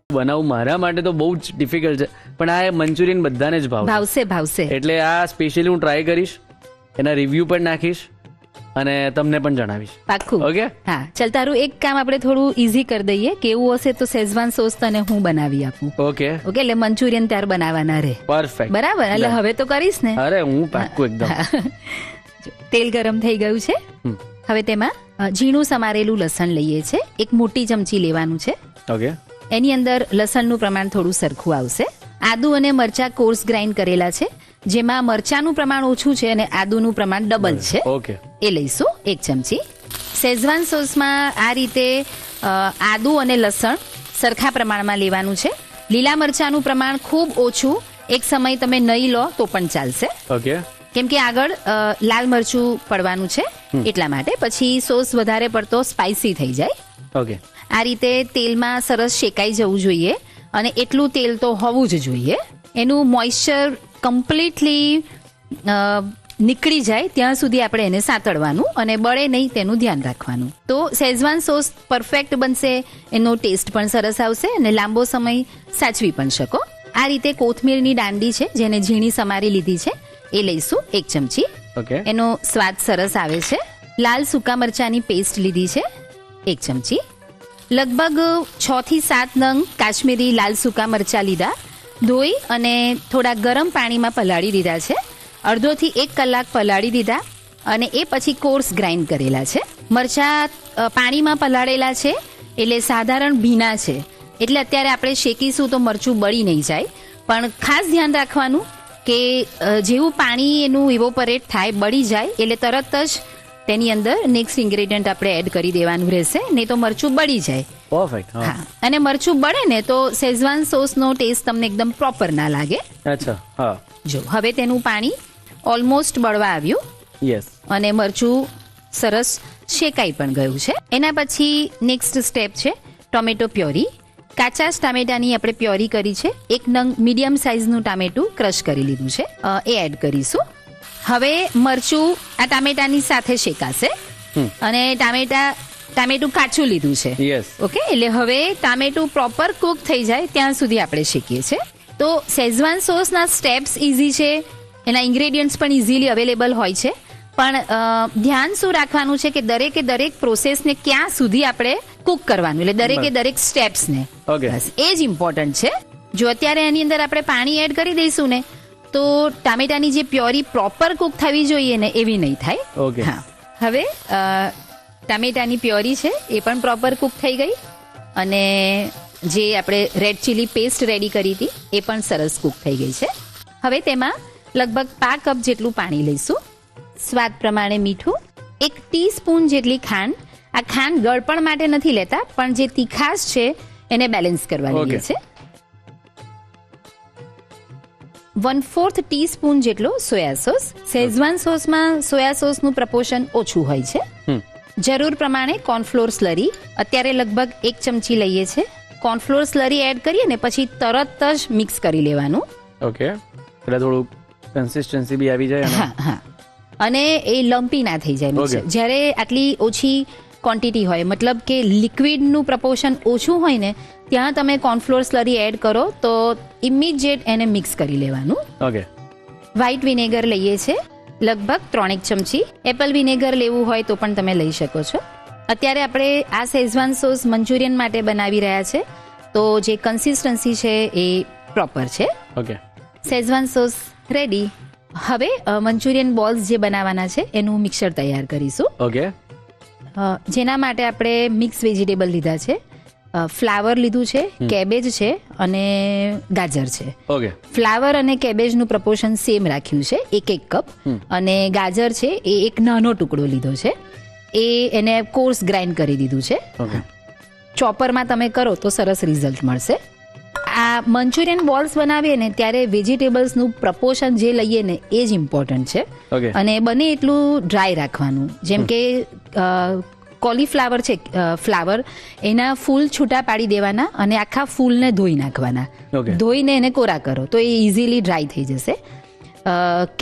બનાવું મારા માટે તો બહુ જ ડિફિકલ્ટ છે, પણ આ મંચુરિયન બધાને જ ભાવશે. એટલે આ સ્પેશિયલી હું ટ્રાય કરીશ, એના રિવ્યુ પણ નાખીશ અને તમને પણ જણાવીશ. પાક્કું. ઓકે. હા, ચાલ તારું એક કામ આપણે થોડું ઈઝી કરી દઈએ કે એવું હશે તો શેઝવાન સોસ તને હું બનાવી આપું. ઓકે. એટલે મંચુરિયન ત્યાર બનાવવાના રહે. પરફેક્ટ. બરાબર. એટલે હવે તો કરીશ ને. અરે હું પાક્કું એકદમ. તેલ ગરમ થઈ ગયું છે. હવે તેમાં ઝીણું સમારેલું લસણ લઈએ છે. એક મોટી ચમચી લેવાનું છે. ઓકે. એની અંદર લસણનું પ્રમાણ થોડું સરખું આવશે. આદુ અને મરચા કોર્સ ગ્રાઇન્ડ કરેલા છે, જેમાં મરચાનું પ્રમાણ ઓછું છે અને આદુનું પ્રમાણ ડબલ છે. ઓકે. એ લઈશું 1 ચમચી. શેઝવાન સોસમાં આ રીતે આદુ અને લસણ સરખા પ્રમાણમાં લેવાનું છે. લીલા મરચાનું પ્રમાણ ખૂબ ઓછું, એક સમય તમે નહીં લો તો પણ ચાલશે. ઓકે. કેમ કે આગળ લાલ મરચું પડવાનું છે, એટલા માટે. પછી સોસ વધારે પડતો સ્પાઇસી થઈ જાય. ઓકે. આ રીતે તેલમાં સરસ શેકાઈ જવું જોઈએ અને એટલું તેલ તો હોવું જ જોઈએ. એનું મોઇશ્ચર કમ્પ્લીટલી નીકળી જાય ત્યાં સુધી આપણે એને સાતળવાનું અને બળે નહીં તેનું ધ્યાન રાખવાનું. તો શેઝવાન સોસ પરફેક્ટ બનશે, એનો ટેસ્ટ પણ સરસ આવશે અને લાંબો સમય સાચવી પણ શકો. આ રીતે કોથમીરની દાંડી છે જેને ઝીણી સમારી લીધી છે એ લઈશું 1 ચમચી. ઓકે. એનો સ્વાદ સરસ આવે છે. લાલ સૂકા મરચાની પેસ્ટ લીધી છે 1 ચમચી. લગભગ 6 થી 7 નંગ કાશ્મીરી લાલ સૂકા મરચા લીધા, ધોઈ અને થોડા ગરમ પાણીમાં પલાળી દીધા છે. અડધો થી 1 કલાક પલાળી દીધા અને એ પછી કોર્સ ગ્રાઇન્ડ કરેલા છે. મરચા પાણીમાં પલાળેલા છે એટલે સાધારણ ભીના છે, એટલે અત્યારે આપણે શેકીશું તો મરચું બળી નહીં જાય. પણ ખાસ ધ્યાન રાખવાનું કે જેવું પાણી એનું ઇવોપરેટ થાય, બળી જાય એટલે તરત જ તેની અંદર નેક્સ્ટ ઇન્ગ્રેડિયન્ટ આપણે એડ કરી દેવાનું રહેશે, નહીં તો મરચું બળી જાય. પરફેક્ટ. હા, અને મરચું બળે ને તો શેઝવાન સોસનો ટેસ્ટ તમને એકદમ પ્રોપર ના લાગે. અચ્છા. હા. જો હવે તેનું પાણી ઓલમોસ્ટ બળવા આવ્યું. યસ. અને મરચું સરસ શેકાઈ પણ ગયું છે. એના પછી નેક્સ્ટ સ્ટેપ છે ટોમેટો પ્યોરી. કાચા ટામેટાની આપણે પ્યોરી કરી છે. 1 નંગ મીડિયમ સાઇઝનું ટામેટું ક્રશ કરી લીધું છે, એ એડ કરીશું. હવે મરચું આ ટામેટાની સાથે શેકાશે અને ટામેટું કાચું લીધું છે. યસ. ઓકે. એટલે હવે ટામેટું પ્રોપર કુક થઈ જાય ત્યાં સુધી આપણે શેકીએ છીએ. તો શેઝવાન સોસના સ્ટેપ્સ ઇઝી છે, એના ઇન્ગ્રેડિયન્ટ્સ પણ ઇઝીલી અવેલેબલ હોય છે, પણ ધ્યાન શું રાખવાનું છે કે દરેક પ્રોસેસને ક્યાં સુધી આપણે કુક કરવાનું, એટલે દરેક સ્ટેપ્સને. બસ એ જ ઇમ્પોર્ટન્ટ છે. જો અત્યારે એની અંદર આપણે પાણી એડ કરી દઈશું ને તો ટામેટાની જે પ્યોરી પ્રોપર કુક થવી જોઈએ ને એવી નહીં થાય. ઓકે. હા. હવે ટામેટાની પ્યોરી છે એ પણ પ્રોપર કુક થઈ ગઈ અને જે આપણે રેડ ચીલી પેસ્ટ રેડી કરી હતી એ પણ સરસ કુક થઈ ગઈ છે. હવે તેમાં લગભગ 5 કપ જેટલું પાણી લઈશું. સ્વાદ પ્રમાણે મીઠું, 1 ટીસ્પૂન જેટલી ખાંડ. આ ખાંડ ગળપણ માટે નથી લેતા, પણ જે તીખાશ છે એને બેલેન્સ કરવા લઈએ છે. 1/4 ટીસ્પૂન જેટલો સોયા સોસ. શેઝવાન સોસમાં સોયા સોસનું પ્રપોર્શન ઓછું હોય છે. જરૂર પ્રમાણે કોર્નફ્લોર સ્લરી. અત્યારે લગભગ 1 ચમચી લઈએ છે. કોર્નફ્લોર સ્લરી એડ કરીએ ને પછી તરત જ મિક્સ કરી લેવાનું. ઓકે. એટલે થોડું કન્સિસ્ટન્સી બી આવી જાય. હા હા. અને એ લમ્પી ના થઈ જાય મિક્સર. જ્યારે આટલી ઓછી ક્વોન્ટિટી હોય, મતલબ કે લિક્વિડનું પ્રપોર્શન ઓછું હોય ને ત્યાં તમે કોર્નફ્લોર સ્લરી એડ કરો તો ઇમિડિયેટ એને મિક્સ કરી લેવાનું. ઓકે. વ્હાઈટ વિનેગર લઈએ છે લગભગ 3 ચમચી. એપલ વિનેગર લેવું હોય તો પણ તમે લઈ શકો છો. અત્યારે આપણે આ શેઝવાન સોસ મંચુરિયન માટે બનાવી રહ્યા છે, તો જે કન્સિસ્ટન્સી છે એ પ્રોપર છે. ઓકે. Schezwan sauce ready. હવે મંચુરિયન બોલ્સ જે બનાવવાના છે એનું મિક્સર તૈયાર કરીશું. ઓકે. જેના માટે આપણે મિક્સ વેજીટેબલ લીધા છે. ફ્લાવર લીધું છે, કેબેજ છે અને ગાજર છે. ઓકે. ફ્લાવર અને કેબેજનું પ્રપોર્શન સેમ રાખ્યું છે, 1 કપ. અને ગાજર છે એ એક નાનો ટુકડો લીધો છે, એને કોર્સ ગ્રાઇન્ડ કરી દીધું છે. ઓકે. ચોપરમાં તમે કરો તો સરસ રિઝલ્ટ મળશે. આ મંચુરિયન બોલ્સ બનાવીએ ને ત્યારે વેજીટેબલ્સનું પ્રપોર્શન જે લઈએ ને એ જ ઇમ્પોર્ટન્ટ છે. ઓકે. અને બને એટલું ડ્રાય રાખવાનું. જેમ કે કોલીફ્લાવર છે, ફ્લાવર એના ફૂલ છૂટા પાડી દેવાના અને આખા ફૂલને ધોઈ નાખવાના. ધોઈને એને કોરા કરો તો એ ઇઝીલી ડ્રાય થઈ જશે.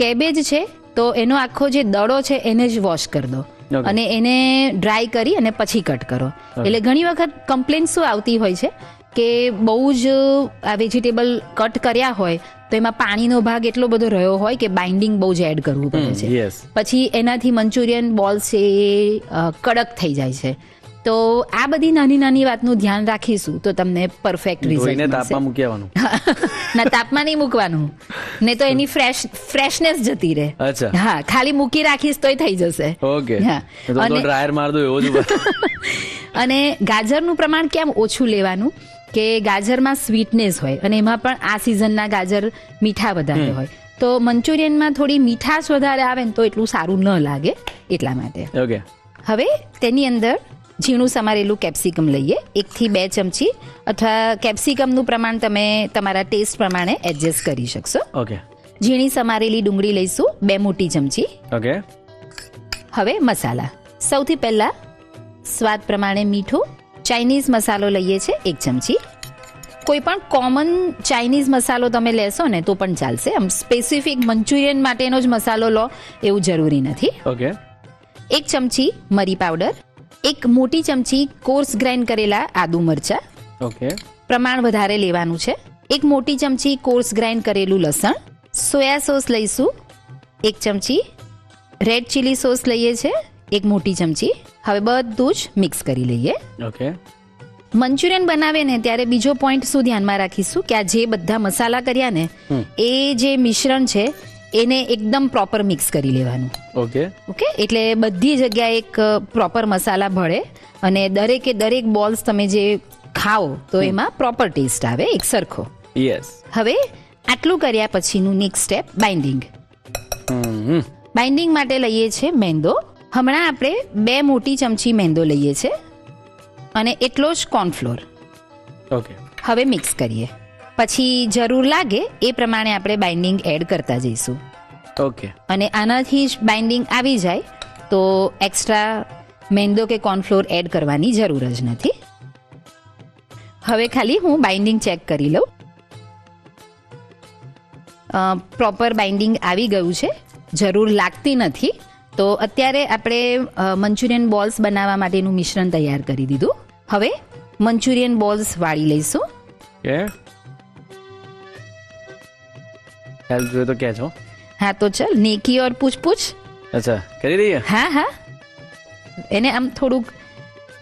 કેબેજ છે તો એનો આખો જે દડો છે એને જ વોશ કરી દો અને એને ડ્રાય કરી અને પછી કટ કરો. એટલે ઘણી વખત કમ્પ્લેન શું આવતી હોય છે કે બહુ જ આ વેજીટેબલ કટ કર્યા હોય તો એમાં પાણીનો ભાગ એટલો બધો રહ્યો હોય કે બાઇન્ડિંગ બહુ જ એડ કરવું પડે છે. યસ. પછી એનાથી મંચુરિયન બોલ્સ એ કડક થઈ જાય છે. તો આ બધી નાની નાની વાતનું ધ્યાન રાખીશું તો તમને પરફેક્ટ ધોઈને રિઝલ્ટ તાપમાં મૂકી આવવાનું. ના તાપમાં નહીં મૂકવાનું, ને તો એની ફ્રેશનેસ જતી રહે. અચ્છા. હા, ખાલી મૂકી રાખીશ તોય થઈ જશે. ઓકે. હા. તો ડ્રાયર માર દો એવો જ ઉભા. અને ગાજરનું પ્રમાણ કેમ ઓછું લેવાનું કે ગાજરમાં સ્વીટનેસ હોય અને એમાં પણ આ સિઝનના ગાજર મીઠા વધારે હોય, તો મંચુરિયનમાં થોડી મીઠાશ વધારે આવે ને તો એટલું સારું ન લાગે, એટલા માટે. ઓકે. હવે તેની અંદર ઝીણું સમારેલું કેપ્સિકમ લઈએ, 1 થી 2 ચમચી, અથવા કેપ્સિકમનું પ્રમાણ તમે તમારા ટેસ્ટ પ્રમાણે એડજસ્ટ કરી શકશો. ઓકે. ઝીણી સમારેલી ડુંગળી લઈશું 2 મોટી ચમચી. ઓકે. હવે મસાલા, સૌથી પહેલા સ્વાદ પ્રમાણે મીઠું. ચાઇનીઝ મસાલો લઈએ છે 1 ચમચી. કોઈ પણ કોમન ચાઇનીઝ મસાલો તમે લેશો ને તો પણ ચાલશે, આમ સ્પેસિફિક મંચુરિયન માટેનો જ મસાલો લો એવું જરૂરી નથી. ઓકે. 1 ચમચી મરી પાવડર, 1 મોટી ચમચી કોર્સ ગ્રાઇન્ડ કરેલા આદુ મરચા, ઓકે. પ્રમાણ વધારે લેવાનું છે. 1 મોટી ચમચી કોર્સ ગ્રાઇન્ડ કરેલું લસણ. સોયા સોસ લઈશું 1 ચમચી. રેડ ચીલી સોસ લઈએ છે 1 મોટી ચમચી. હવે બધું જ મિક્સ કરી લઈએ. ઓકે. મંચુરિયન બનાવે ને ત્યારે બીજો પોઈન્ટ શું ધ્યાનમાં રાખીશું કે આ જે બધા મસાલા કર્યા ને એ જે મિશ્રણ છે એને એકદમ પ્રોપર મિક્સ કરી લેવાનું. ઓકે. ઓકે, એટલે બધી જગ્યાએ એક પ્રોપર મસાલા ભળે અને દરેકે દરેક બોલ્સ તમે જે ખાઓ તો એમાં પ્રોપર ટેસ્ટ આવે એક સરખો. યસ. હવે આટલું કર્યા પછીનું નેક્સ્ટ સ્ટેપ બાઇન્ડિંગ. બાઇન્ડિંગ માટે લઈએ છે મેંદો. હમણાં આપણે 2 મોટી ચમચી મેંદો લઈએ છે અને એટલો જ કોર્નફ્લોર. ઓકે. હવે મિક્સ કરીએ, પછી જરૂર લાગે એ પ્રમાણે આપણે બાઇન્ડિંગ એડ કરતા જઈશું. ઓકે. અને આનાથી જ બાઇન્ડિંગ આવી જાય તો એક્સ્ટ્રા મેંદો કે કોર્નફ્લોર એડ કરવાની જરૂર જ નથી. હવે ખાલી હું બાઇન્ડિંગ ચેક કરી લઉં. પ્રોપર બાઇન્ડિંગ આવી ગયું છે, જરૂર લાગતી નથી. તો અત્યારે આપણે મંચુરિયન બોલ્સ બનાવવા માટેનું મિશ્રણ તૈયાર કરી દીધું. હવે મંચુરિયન બોલ્સ વાળી લઈશું. કે હેલ્પ જોઈએ તો કે છો? હા, તો ચલ નેકી ઓર પૂછ પૂછ. અચ્છા, કરી દઈએ. હા હા, એને આમ થોડુંક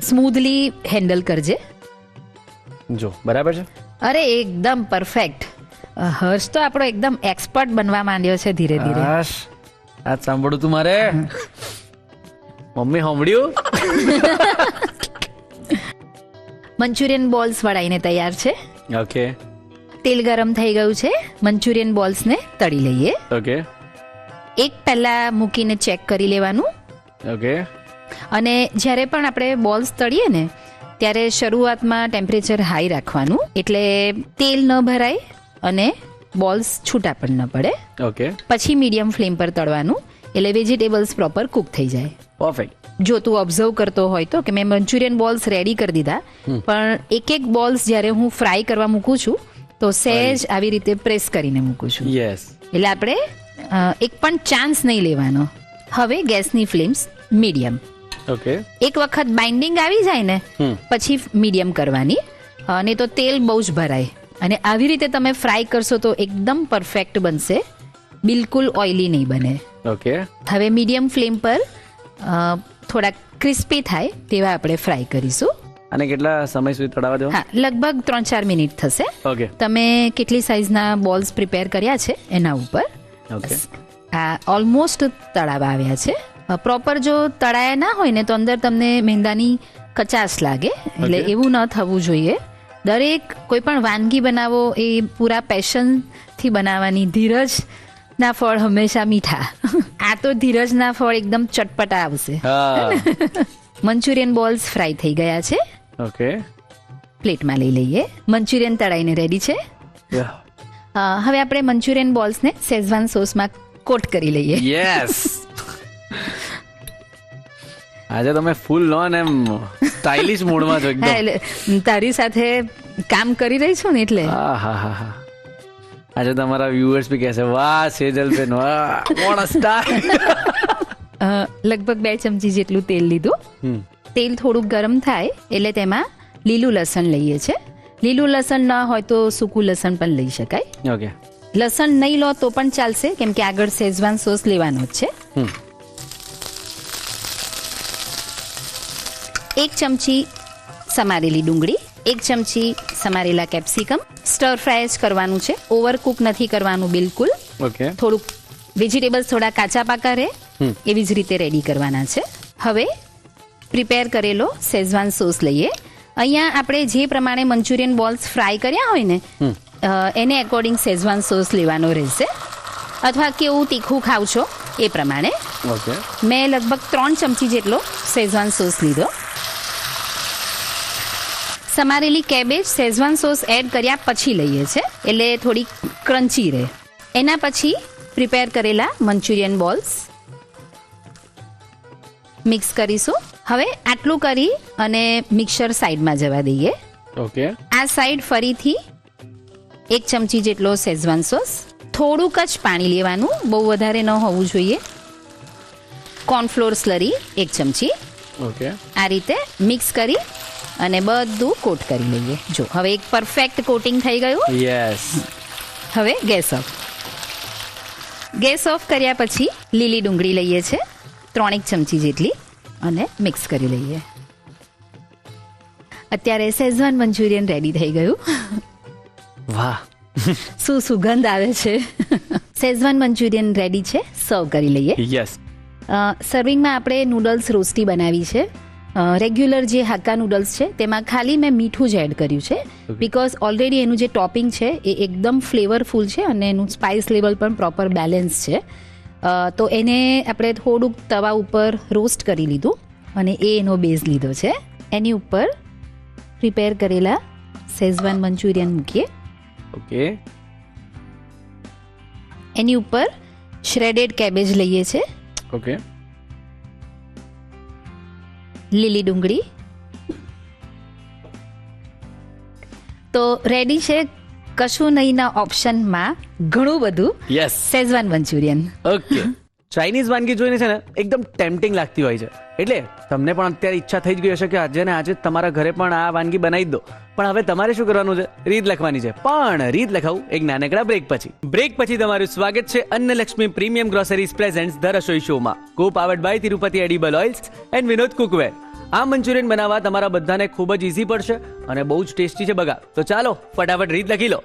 સ્મૂધલી હેન્ડલ કરજે. જો બરાબર છે. અરે એકદમ પરફેક્ટ. હર્ષ તો આપણો એકદમ એક્સપર્ટ બનવા માંડ્યો છે ધીરે ધીરે. આ સાંભળું તું મારે મમ્મી સાંભળ્યું. મંચુરિયન બોલ્સ વળાઈને તૈયાર છે. ઓકે. તેલ ગરમ થઈ ગયું છે, મંચુરિયન બોલ્સને તળી લઈએ. ઓકે. એક પહેલા મૂકીને ચેક કરી લેવાનું. ઓકે. અને જ્યારે પણ આપણે બોલ્સ તળીએ ને ત્યારે શરૂઆતમાં ટેમ્પરેચર હાઈ રાખવાનું, એટલે તેલ ન ભરાય અને બોલ્સ છૂટા પણ ન પડે. ઓકે. પછી મીડિયમ ફ્લેમ પર તળવાનું, એટલે વેજીટેબલ્સ પ્રોપર કુક થઈ જાય. પરફેક્ટ. જો તું ઓબ્ઝર્વ કરતો હોય તો કે મેં મંચુરિયન બોલ્સ રેડી કરી દીધા, પણ એક બોલ્સ જ્યારે હું ફ્રાય કરવા મૂકું છું તો સહેજ આવી રીતે પ્રેસ કરીને મૂકું છું. યસ. એટલે આપણે એક પણ ચાન્સ નહીં લેવાનો. હવે ગેસની ફ્લેમ્સ મીડિયમ. ઓકે. એક વખત બાઇન્ડિંગ આવી જાય ને પછી મીડિયમ કરવાની, અને તો તેલ બહુ જ ભરાય. અને આવી રીતે તમે ફ્રાય કરશો તો એકદમ પરફેક્ટ બનશે, બિલકુલ ઓઇલી નહીં બને. ઓકે. હવે મીડિયમ ફ્લેમ પર થોડા ક્રિસ્પી થાય તેવા આપણે ફ્રાય કરીશું. અને કેટલા સમય સુધી તળાવવા દેવા? હા, લગભગ 3-4 મિનિટ થશે. ઓકે. તમે કેટલી સાઇઝના બોલ્સ પ્રિપેર કર્યા છે એના ઉપર. ઓકે. આ ઓલમોસ્ટ તળાવા આવ્યા છે. પ્રોપર જો તળાયા ના હોય ને તો અંદર તમને મેંદાની કચાશ લાગે, એટલે એવું ન થવું જોઈએ. દરેક કોઈ પણ વાનગી બનાવો એ પૂરા પેશનથી બનાવવાની. ધીરજ ના ફળ હંમેશા મીઠા. આ તો ધીરજના ફળ એકદમ ચટપટા આવશે. મંચુરિયન બોલ્સ ફ્રાય થઈ ગયા છે. ઓકે. પ્લેટમાં લઈ લઈએ. મંચુરિયન તળાઈને રેડી છે. હવે આપણે મંચુરિયન બોલ્સને શેઝવાન સોસમાં કોટ કરી લઈએ. યસ. આજે તમે ફૂલ લો ને એમ સ્ટાઇલિશ મોડમાં છો એકદમ. એટલે તારી સાથે કામ કરી રહી છું ને એટલે. હા. આજે તમારા વ્યુઅર્સ બી કહેશે વાહ સેજલ બેન, વાહ વોટ અ સ્ટાઇલ. લગભગ 2 ચમચી જેટલું તેલ લીધું. તેલ થોડુંક ગરમ થાય એટલે તેમાં લીલું લસણ લઈએ છે. લીલું લસણ ન હોય તો સૂકું લસણ પણ લઈ શકાય. ઓકે. લસણ નહીં લો તો પણ ચાલશે, કેમ કે આગળ શેઝવાન સોસ લેવાનો જ છે. હમ. 1 ચમચી સમારેલી ડુંગળી, 1 ચમચી સમારેલા કેપ્સિકમ. સ્ટર ફ્રાય જ કરવાનું છે, ઓવરકુક નથી કરવાનું બિલકુલ. ઓકે. થોડુંક વેજીટેબલ્સ થોડા કાચા પાકા રહે એવી જ રીતે રેડી કરવાના છે. હવે પ્રિપેર કરેલો શેઝવાન સોસ લઈએ. અહીંયા આપણે જે પ્રમાણે મંચુરિયન બોલ્સ ફ્રાય કર્યા હોય ને એને એકોર્ડિંગ શેઝવાન સોસ લેવાનો રહેશે, અથવા કેવું તીખું ખાવ છો એ પ્રમાણે. ઓકે. મેં લગભગ 3 ચમચી જેટલો શેઝવાન સોસ લીધો. સમારેલી કેબેજ શેઝવાન સોસ એડ કર્યા પછી લઈએ છે, એટલે થોડી ક્રન્ચી રહે. એના પછી પ્રિપેર કરેલા મંચુરિયન બોલ્સ મિક્સ કરીશું. હવે આટલું કરી અને મિક્સર સાઈડમાં જવા દઈએ. ઓકે. આ સાઈડ ફરીથી 1 ચમચી જેટલો શેઝવાન સોસ, થોડુંક જ પાણી લેવાનું, બહુ વધારે ન હોવું જોઈએ. કોર્નફ્લોર સ્લરી 1 ચમચી. ઓકે. આ રીતે મિક્સ કરી અને બધું કોટ કરી લઈએ. જો હવે એક પરફેક્ટ કોટિંગ થઈ ગયું. યસ. હવે ગેસ ઓફ. ગેસ ઓફ કર્યા પછી લીલી ડુંગળી લઈએ છે 3 ચમચી જેટલી અને મિક્સ કરી લઈએ. અત્યારે શેઝવાન મંચુરિયન રેડી થઈ ગયું. વાહ. શું સુગંધ આવે છે. શેઝવાન મંચુરિયન રેડી છે, સર્વ કરી લઈએ. યસ. સર્વિંગમાં આપણે નૂડલ્સ રોસ્ટી બનાવી છે. રેગ્યુલર જે હાક્કા નૂડલ્સ છે તેમાં ખાલી મેં મીઠું જ એડ કર્યું છે, બિકોઝ ઓલરેડી એનું જે ટોપિંગ છે એ એકદમ ફ્લેવરફુલ છે અને એનું સ્પાઇસ લેવલ પણ પ્રોપર બેલેન્સ છે. તો એને આપણે થોડુંક તવા ઉપર રોસ્ટ કરી લીધું અને એ એનો બેઝ લીધો છે. એની ઉપર પ્રિપેર કરેલા શેઝવાન મંચુરિયન મૂકીએ. ઓકે. એની ઉપર શ્રેડેડ કેબેજ લઈએ છે, ઓકે. લીલી ડુંગળી. તો રેડી છે કશું નહીંના ઓપ્શનમાં ઘણું બધું yes. Schezwan Manchurian. Okay. Chinese વાનગી જોઈને છે ને એકદમ ટેમ્પટિંગ લાગતી હોય છે, એટલે તમને પણ અત્યારે ઈચ્છા થઈ જ ગઈ હશે કે આજે ને આજે તમારા ઘરે પણ આ વાનગી બનાવી દો. પણ હવે તમારે શું કરવાનું છે? રીત લખવાની છે. પણ રીત લખાવું એક નાનકડા બ્રેક પછી. બ્રેક પછી તમારું સ્વાગત છે Annalakshmi premium groceries presents the Rasoi શોમાં, co powered by Tirupati edible oils and Vinod cookware. આ મંચુરિયન બનાવવા તમારા બધાને ખૂબ જ ઇઝી પડશે અને બહુ જ ટેસ્ટી છે બગા. તો ચાલો ફટાફટ રીત લખી લો.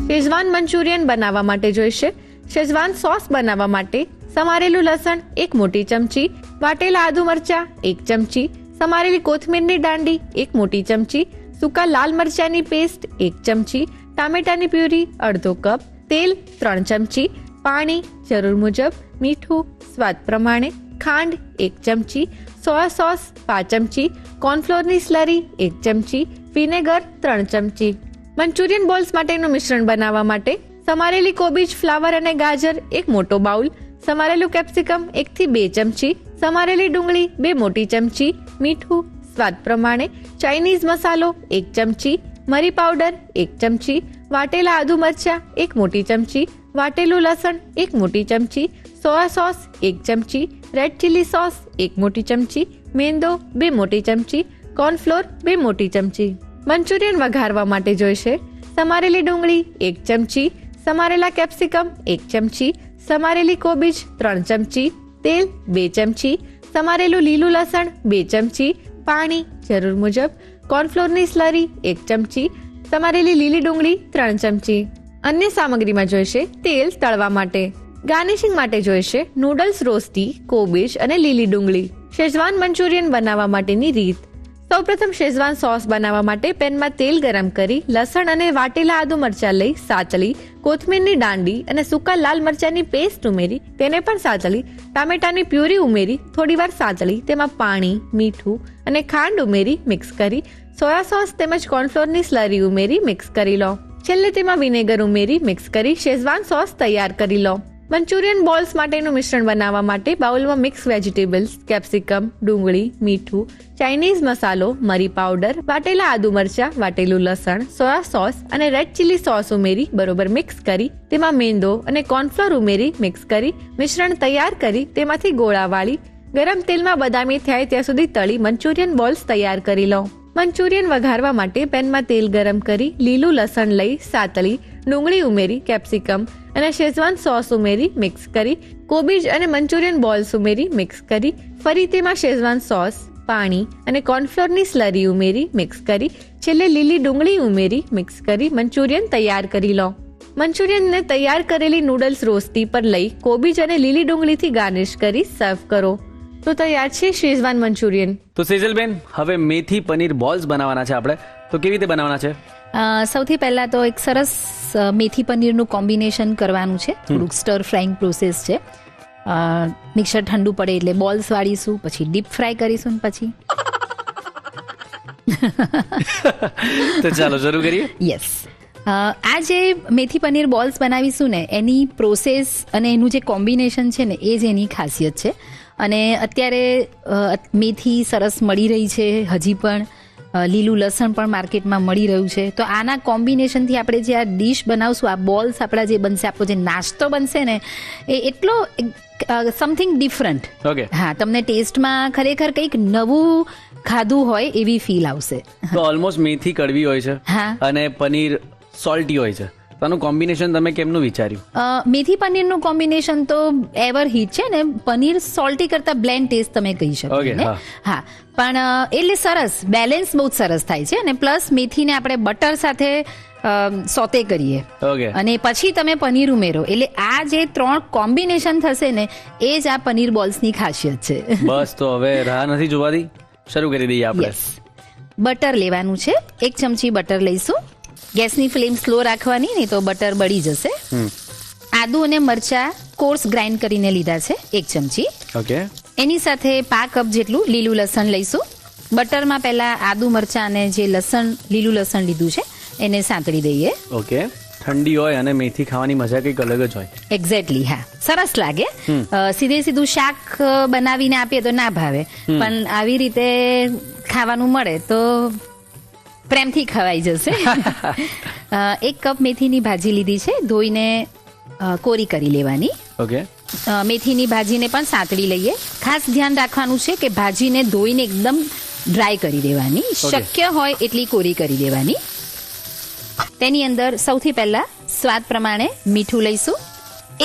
શેઝવાન મંચુરિયન બનાવવા માટે જોઈશે શેઝવાન સોસ બનાવવા માટે સમારેલું લસણ 1 મોટી ચમચી, વાટેલા આદુ મરચા 1 ચમચી, સમારેલી કોથમીરની દાંડી 1 મોટી ચમચી, સૂકા લાલ મરચાની પેસ્ટ 1 ચમચી, ટામેટાની પ્યુરી અડધો કપ, તેલ 3 ચમચી, પાણી જરૂર મુજબ, મીઠું સ્વાદ પ્રમાણે, ખાંડ 1 ચમચી, સોયા સોસ 5 ચમચી, કોર્નફ્લોરની સ્લરી 1 ચમચી, વિનેગર 3 ચમચી. મંચુરિયન બોલ્સ માટેનું મિશ્રણ બનાવવા માટે સમારેલી કોબીજ, ફ્લાવર અને ગાજર 1 મોટો બાઉલ, સમારેલું કેપ્સિકમ 1 થી 2 ચમચી, સમારેલી ડુંગળી 2 મોટી ચમચી, મીઠું સ્વાદ પ્રમાણે, ચાઇનીઝ મસાલો 1 ચમચી, મરી પાવડર 1 ચમચી, વાટેલા આદુ મરચા 1 મોટી ચમચી, વાટેલું લસણ 1 મોટી ચમચી, સોયા સોસ 1 ચમચી, રેડ ચીલી સોસ 1 મોટી ચમચી, મેંદો 2 મોટી ચમચી, કોર્નફ્લોર 2 મોટી ચમચી. મંચુરિયન વઘારવા માટે જોઈશે સમારેલી ડુંગળી 1 ચમચી, સમારેલા કેપ્સિકમ 1 ચમચી, સમારેલી કોબીજ 3 ચમચી, તેલ 2 ચમચી, સમારેલું લીલું લસણ 2 ચમચી, પાણી જરૂર મુજબ, કોર્નફ્લોરની સ્લરી 1 ચમચી, સમારેલી લીલી ડુંગળી 3 ચમચી. અન્ય સામગ્રીમાં જોઈશે તેલ તળવા માટે. ગાર્નિશિંગ માટે જોઈશે નૂડલ્સ રોસ્ટી, કોબીજ અને લીલી ડુંગળી. શેઝવાન મંચુરિયન બનાવવા માટેની રીત. સૌપ્રથમ શેઝવાન સોસ બનાવવા માટે પેનમાં તેલ ગરમ કરી લસણ અને વાટેલા આદુ મરચાં લઈ સાચળી, કોથમીરની દાંડી અને સૂકા લાલ મરચાની પેસ્ટ ઉમેરી તેને પણ સાચળી, ટામેટાની પ્યુરી ઉમેરી થોડીવાર સાચળી, તેમાં પાણી, મીઠું અને ખાંડ ઉમેરી મિક્સ કરી, સોયા સોસ તેમજ કોર્નફ્લોરની સ્લરી ઉમેરી મિક્સ કરી લો. છેલ્લે તેમાં વિનેગર ઉમેરી મિક્સ કરી શેઝવાન સોસ તૈયાર કરી લો. મંચુરિયન બોલ્સ માટેનું મિશ્રણ બનાવવા માટે બાઉલમાં મિક્સ વેજીટેબલ્સ, કેપ્સિકમ, ડુંગળી, મીઠું, ચાઇનીઝ મસાલો, મરી પાવડર, વાટેલા આદુ મરચાં, વાટેલું લસણ, સોયા સોસ અને રેડ ચીલી સોસ ઉમેરી બરોબર મિક્સ કરી તેમાં મેંદો અને કોર્નફ્લોર ઉમેરી મિક્સ કરી મિશ્રણ તૈયાર કરી તેમાંથી ગોળા વાળી ગરમ તેલમાં બદામી થાય ત્યાં સુધી તળી મંચુરિયન બોલ્સ તૈયાર કરી લો. મંચુરિયન વઘારવા માટે પેનમાં તેલ ગરમ કરી લીલું લસણ લઈ સાતળી, ડુંગળી ઉમેરી, કેપ્સિકમ અને શેઝવાન સોસ ઉમેરી મિક્સ કરી કોબીજ અને મંચુરિયન બોલ્સ ઉમેરી મિક્સ કરી ફરી તેમાં શેઝવાન સોસ, પાણી અને કોર્નફ્લોરની સ્લરી ઉમેરી મિક્સ કરી છેલ્લે લીલી ડુંગળી ઉમેરી મિક્સ કરી મંચુરિયન તૈયાર કરી લો. મંચુરિયનને તૈયાર કરેલી નૂડલ્સ રોસ્ટી પર લઈ કોબીજ અને લીલી ડુંગળીથી ગાર્નિશ કરી સર્વ કરો. તો તૈયાર છે શેઝવાન મંચુરિયન. તો સેજલબેન, હવે મેથી પનીર બોલ્સ બનાવવાના છે આપણે, તો કેવી રીતે બનાવવાના છે? સૌથી પહેલા તો એક સરસ મેથી પનીરનું કોમ્બિનેશન કરવાનું છે. થોડુંક સ્ટર ફ્રાઈંગ પ્રોસેસ છે. મિક્સર ઠંડુ પડે એટલે બોલ્સ વાળીશું, પછી ડીપ ફ્રાય કરીશું ને પછી તો ચાલો શરૂ કરીએ. યસ, આ જે મેથી પનીર બોલ્સ બનાવીશું ને એની પ્રોસેસ અને એનું જે કોમ્બિનેશન છે ને એ જ એની ખાસિયત છે. અને અત્યારે મેથી સરસ મળી રહી છે, હજી પણ લીલું લસણ પણ માર્કેટમાં મળી રહ્યું છે. તો આના કોમ્બિનેશનથી આપણે જે આ ડીશ બનાવશું, આ બોલ્સ આપણા જે બનશે, આપણો જે નાસ્તો બનશે ને એ એટલો સમથિંગ ડિફરન્ટ. ઓકે, હા, તમને ટેસ્ટમાં ખરેખર કંઈક નવું ખાધું હોય એવી ફીલ આવશે. તો ઓલમોસ્ટ મેથી કડવી હોય છે હા, અને પનીર સોલ્ટી હોય છે, તો આનું કોમ્બિનેશન તમે કેમનું વિચાર્યું? મેથી પનીરનું કોમ્બિનેશન તો એવર હિટ છે ને. પનીર સોલ્ટી કરતા બ્લેન્ડ ટેસ્ટ તમે કહી શકો Okay, ને. હા, પણ એટલે સરસ બેલેન્સ બહુ સરસ થાય છે. અને પ્લસ મેથીને આપણે બટર સાથે સોતે કરીએ ઓકે, અને પછી તમે પનીર ઉમેરો, એટલે આ જે 3 કોમ્બિનેશન થશે ને એ જ આ પનીર બોલ્સની ખાસિયત છે. બસ તો હવે રાહ નથી જોવાતી, શરૂ કરી દઈએ આપણે. યસ, બટર લેવાનું છે. 1 ચમચી બટર લઈશું. ગેસની ફ્લેમ સ્લો રાખવાની, નહીં તો બટર બળી જશે. આદુ અને મરચાં કોર્સ ગ્રાઇન્ડ કરીને લીધા છે 1 ચમચી. ઓકે, એની સાથે 5 કપ જેટલું લીલું લસણ લઈશું. બટરમાં પહેલા આદુ મરચાં અને જે લીલું લસણ લીધું છે એને સાંતળી દઈએ. ઓકે. ઠંડી હોય અને મેથી ખાવાની મજા કંઈક અલગ જ હોય. એક્ઝેક્ટલી, હા, સરસ લાગે. સીધું શાક બનાવીને આપીએ તો ના ભાવે, પણ આવી રીતે ખાવાનું મળે તો પ્રેમથી ખવાઈ જશે. 1 કપ મેથીની ભાજી લીધી છે, ધોઈને કોરી કરી લેવાની. ઓકે, મેથીની ભાજીને પણ સાંતળી લઈએ. ખાસ ધ્યાન રાખવાનું છે કે ભાજીને ધોઈને એકદમ ડ્રાય કરી દેવાની, શક્ય હોય એટલી કોરી કરી દેવાની. તેની અંદર સૌથી પહેલા સ્વાદ પ્રમાણે મીઠું લઈશું,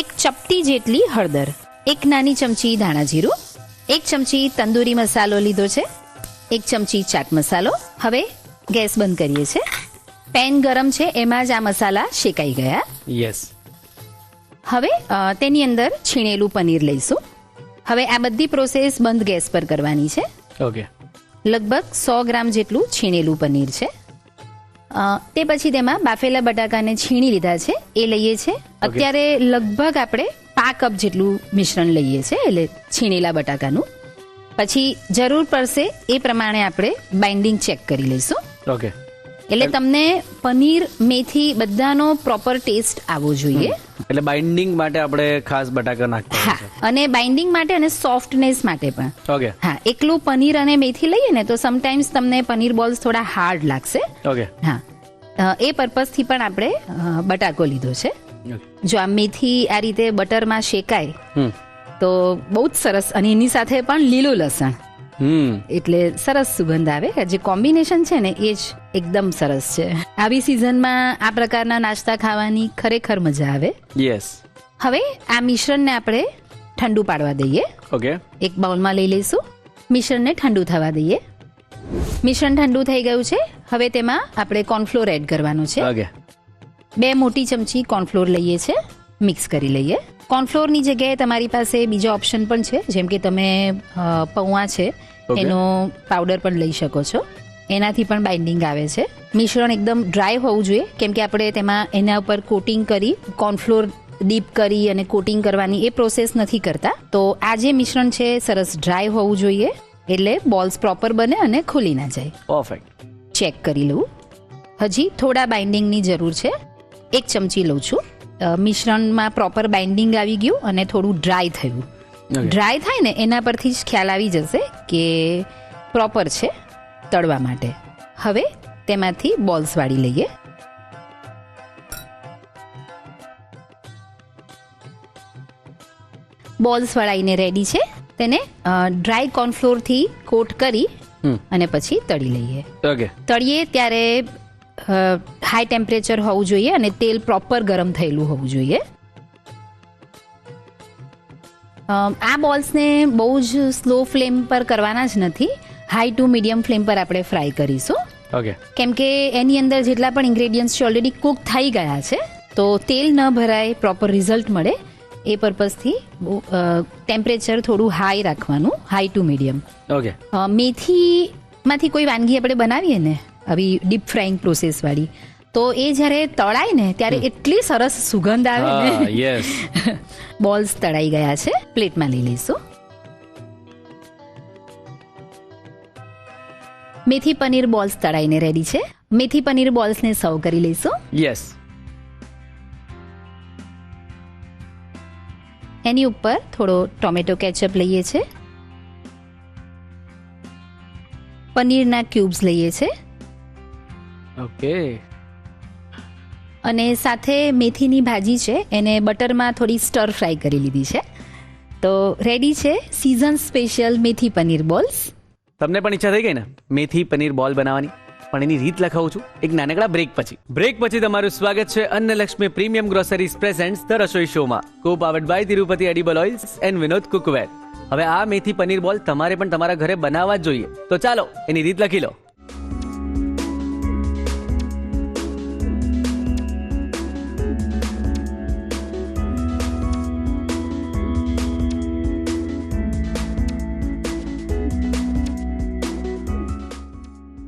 1 ચપટી જેટલી હળદર, 1 નાની ચમચી ધાણા જીરું, 1 ચમચી તંદૂરી મસાલો લીધો છે, 1 ચમચી ચાટ મસાલો. હવે ગેસ બંધ કરીએ છીએ. પેન ગરમ છે, એમાં જ આ મસાલા શેકાઈ ગયા. યસ. હવે તેની અંદર છીણેલું પનીર લઈશું. હવે આ બધી પ્રોસેસ બંધ ગેસ પર કરવાની છે. ઓકે, લગભગ 100 ગ્રામ જેટલું છીણેલું પનીર છે. તે પછી તેમાં બાફેલા બટાકાને છીણી લીધા છે એ લઈએ છે. અત્યારે લગભગ આપણે 5 કપ જેટલું મિશ્રણ લઈએ છે, એટલે છીણેલા બટાકાનું. પછી જરૂર પડશે એ પ્રમાણે આપણે બાઇન્ડિંગ ચેક કરી લઈશું. ઓકે, એટલે તમને પનીર મેથી બધાનો પ્રોપર ટેસ્ટ આવવો જોઈએ. એટલે બાઇન્ડિંગ માટે આપણે ખાસ બટાકા નાખતા હા, અને બાઇન્ડિંગ માટે અને સોફ્ટનેસ માટે પણ. ઓકે, હા, એકલું પનીર અને મેથી લઈએ ને તો સમટાઈમ્સ તમને પનીર બોલ્સ થોડા હાર્ડ લાગશે. ઓકે, હા, એ પર્પઝથી પણ આપણે બટાકો લીધો છે. જો આ મેથી આ રીતે બટરમાં શેકાય તો બહુ જ સરસ, અને એની સાથે પણ લીલું લસણ, એટલે સરસ સુગંધ આવે. જે કોમ્બિનેશન છે ને એ જ એકદમ સરસ છે. આવી સિઝનમાં આ પ્રકારના નાસ્તા ખાવાની ખરેખર મજા આવે. યસ. હવે આ મિશ્રણને આપણે ઠંડુ પાડવા દઈએ. ઓકે, એક બાઉલમાં લઈ લઈશું. મિશ્રણને ઠંડુ થવા દઈએ. મિશ્રણ ઠંડુ થઈ ગયું છે. હવે તેમાં આપણે કોર્નફ્લોર એડ કરવાનું છે. ઓકે, 2 મોટી ચમચી કોર્નફ્લોર લઈએ છે, મિક્સ કરી લઈએ. કોર્નફ્લોરની જગ્યાએ તમારી પાસે બીજો ઓપ્શન પણ છે, જેમ કે તમે પૌવા છે એનો પાવડર પણ લઈ શકો છો, એનાથી પણ બાઇન્ડિંગ આવે છે. મિશ્રણ એકદમ ડ્રાય હોવું જોઈએ, કેમ કે આપણે તેમાં એના ઉપર કોટિંગ કરી કોર્નફ્લોર ડીપ કરી અને કોટિંગ કરવાની એ પ્રોસેસ નથી કરતા. તો આ જે મિશ્રણ છે સરસ ડ્રાય હોવું જોઈએ, એટલે બોલ્સ પ્રોપર બને અને ખુલી ના જાય. પરફેક્ટ. ચેક કરી લઉં. હજી થોડા બાઇન્ડિંગની જરૂર છે. 1 ચમચી લઉં છું. મિશ્રણમાં પ્રોપર બાઇન્ડિંગ આવી ગયું અને થોડું ડ્રાય થયું. Okay. ડ્રાય થાય ને એના પરથી જ ખ્યાલ આવી જશે કે પ્રોપર છે તળવા માટે. હવે તેમાંથી બોલ્સ વાળી લઈએ. બોલ્સ વાળાઈને રેડી છે. તેને ડ્રાય કોર્નફ્લોરથી કોટ કરી અને પછી તળી લઈએ. ઓકે. તળીએ ત્યારે હાઈ ટેમ્પરેચર હોવું જોઈએ અને તેલ પ્રોપર ગરમ થયેલું હોવું જોઈએ. આ બોલ્સને બહુ જ સ્લો ફ્લેમ પર કરવાના જ નથી. હાઈ ટુ મીડિયમ ફ્લેમ પર આપણે ફ્રાય કરીશું. ઓકે. કેમ કે એની અંદર જેટલા પણ ઇન્ગ્રેડિયન્ટ્સ છે ઓલરેડી કુક થઈ ગયા છે, તો તેલ ન ભરાય, પ્રોપર રિઝલ્ટ મળે એ પર્પઝથી ટેમ્પરેચર થોડું હાઈ રાખવાનું, હાઈ ટુ મીડિયમ. ઓકે. મેથીમાંથી કોઈ વાનગી આપણે બનાવીએ ને આવી ડીપ ફ્રાઈંગ પ્રોસેસ વાળી, તો એ જ્યારે તળાય ને ત્યારે એટલી સરસ સુગંધ આવે ને. યસ. બોલ્સ તળાઈ ગયા છે, પ્લેટમાં લઈ લઈશું. મેથી પનીર બોલ્સ તળાઈને રેડી છે. મેથી પનીર બોલ્સને સર્વ કરી લઈશું. યસ. એની ઉપર થોડો ટોમેટો કેચઅપ લઈએ છે, પનીરના ક્યુબ્સ લઈએ છે ઓકે. અને સાથે મેથીની ભાજી છે એને બટરમાં થોડી સ્ટર ફ્રાય કરી લીધી છે. તો રેડી છે સીઝન સ્પેશિયલ મેથી પનીર બોલ્સ. તમને પણ ઈચ્છા થઈ ગઈ ને મેથી પનીર બોલ બનાવવાની? પણ એની રીત લખાવું છું એક નાનકડા બ્રેક પછી. બ્રેક પછી તમારું સ્વાગત છે Annalakshmi premium groceries presents the Rasoi શોમાં, co powered by Tirupati edible oils and Vinod cookware. હવે આ મેથી પનીર બોલ તમારે પણ તમારા ઘરે બનાવવા જ જોઈએ. તો ચાલો એની રીત લખી લો.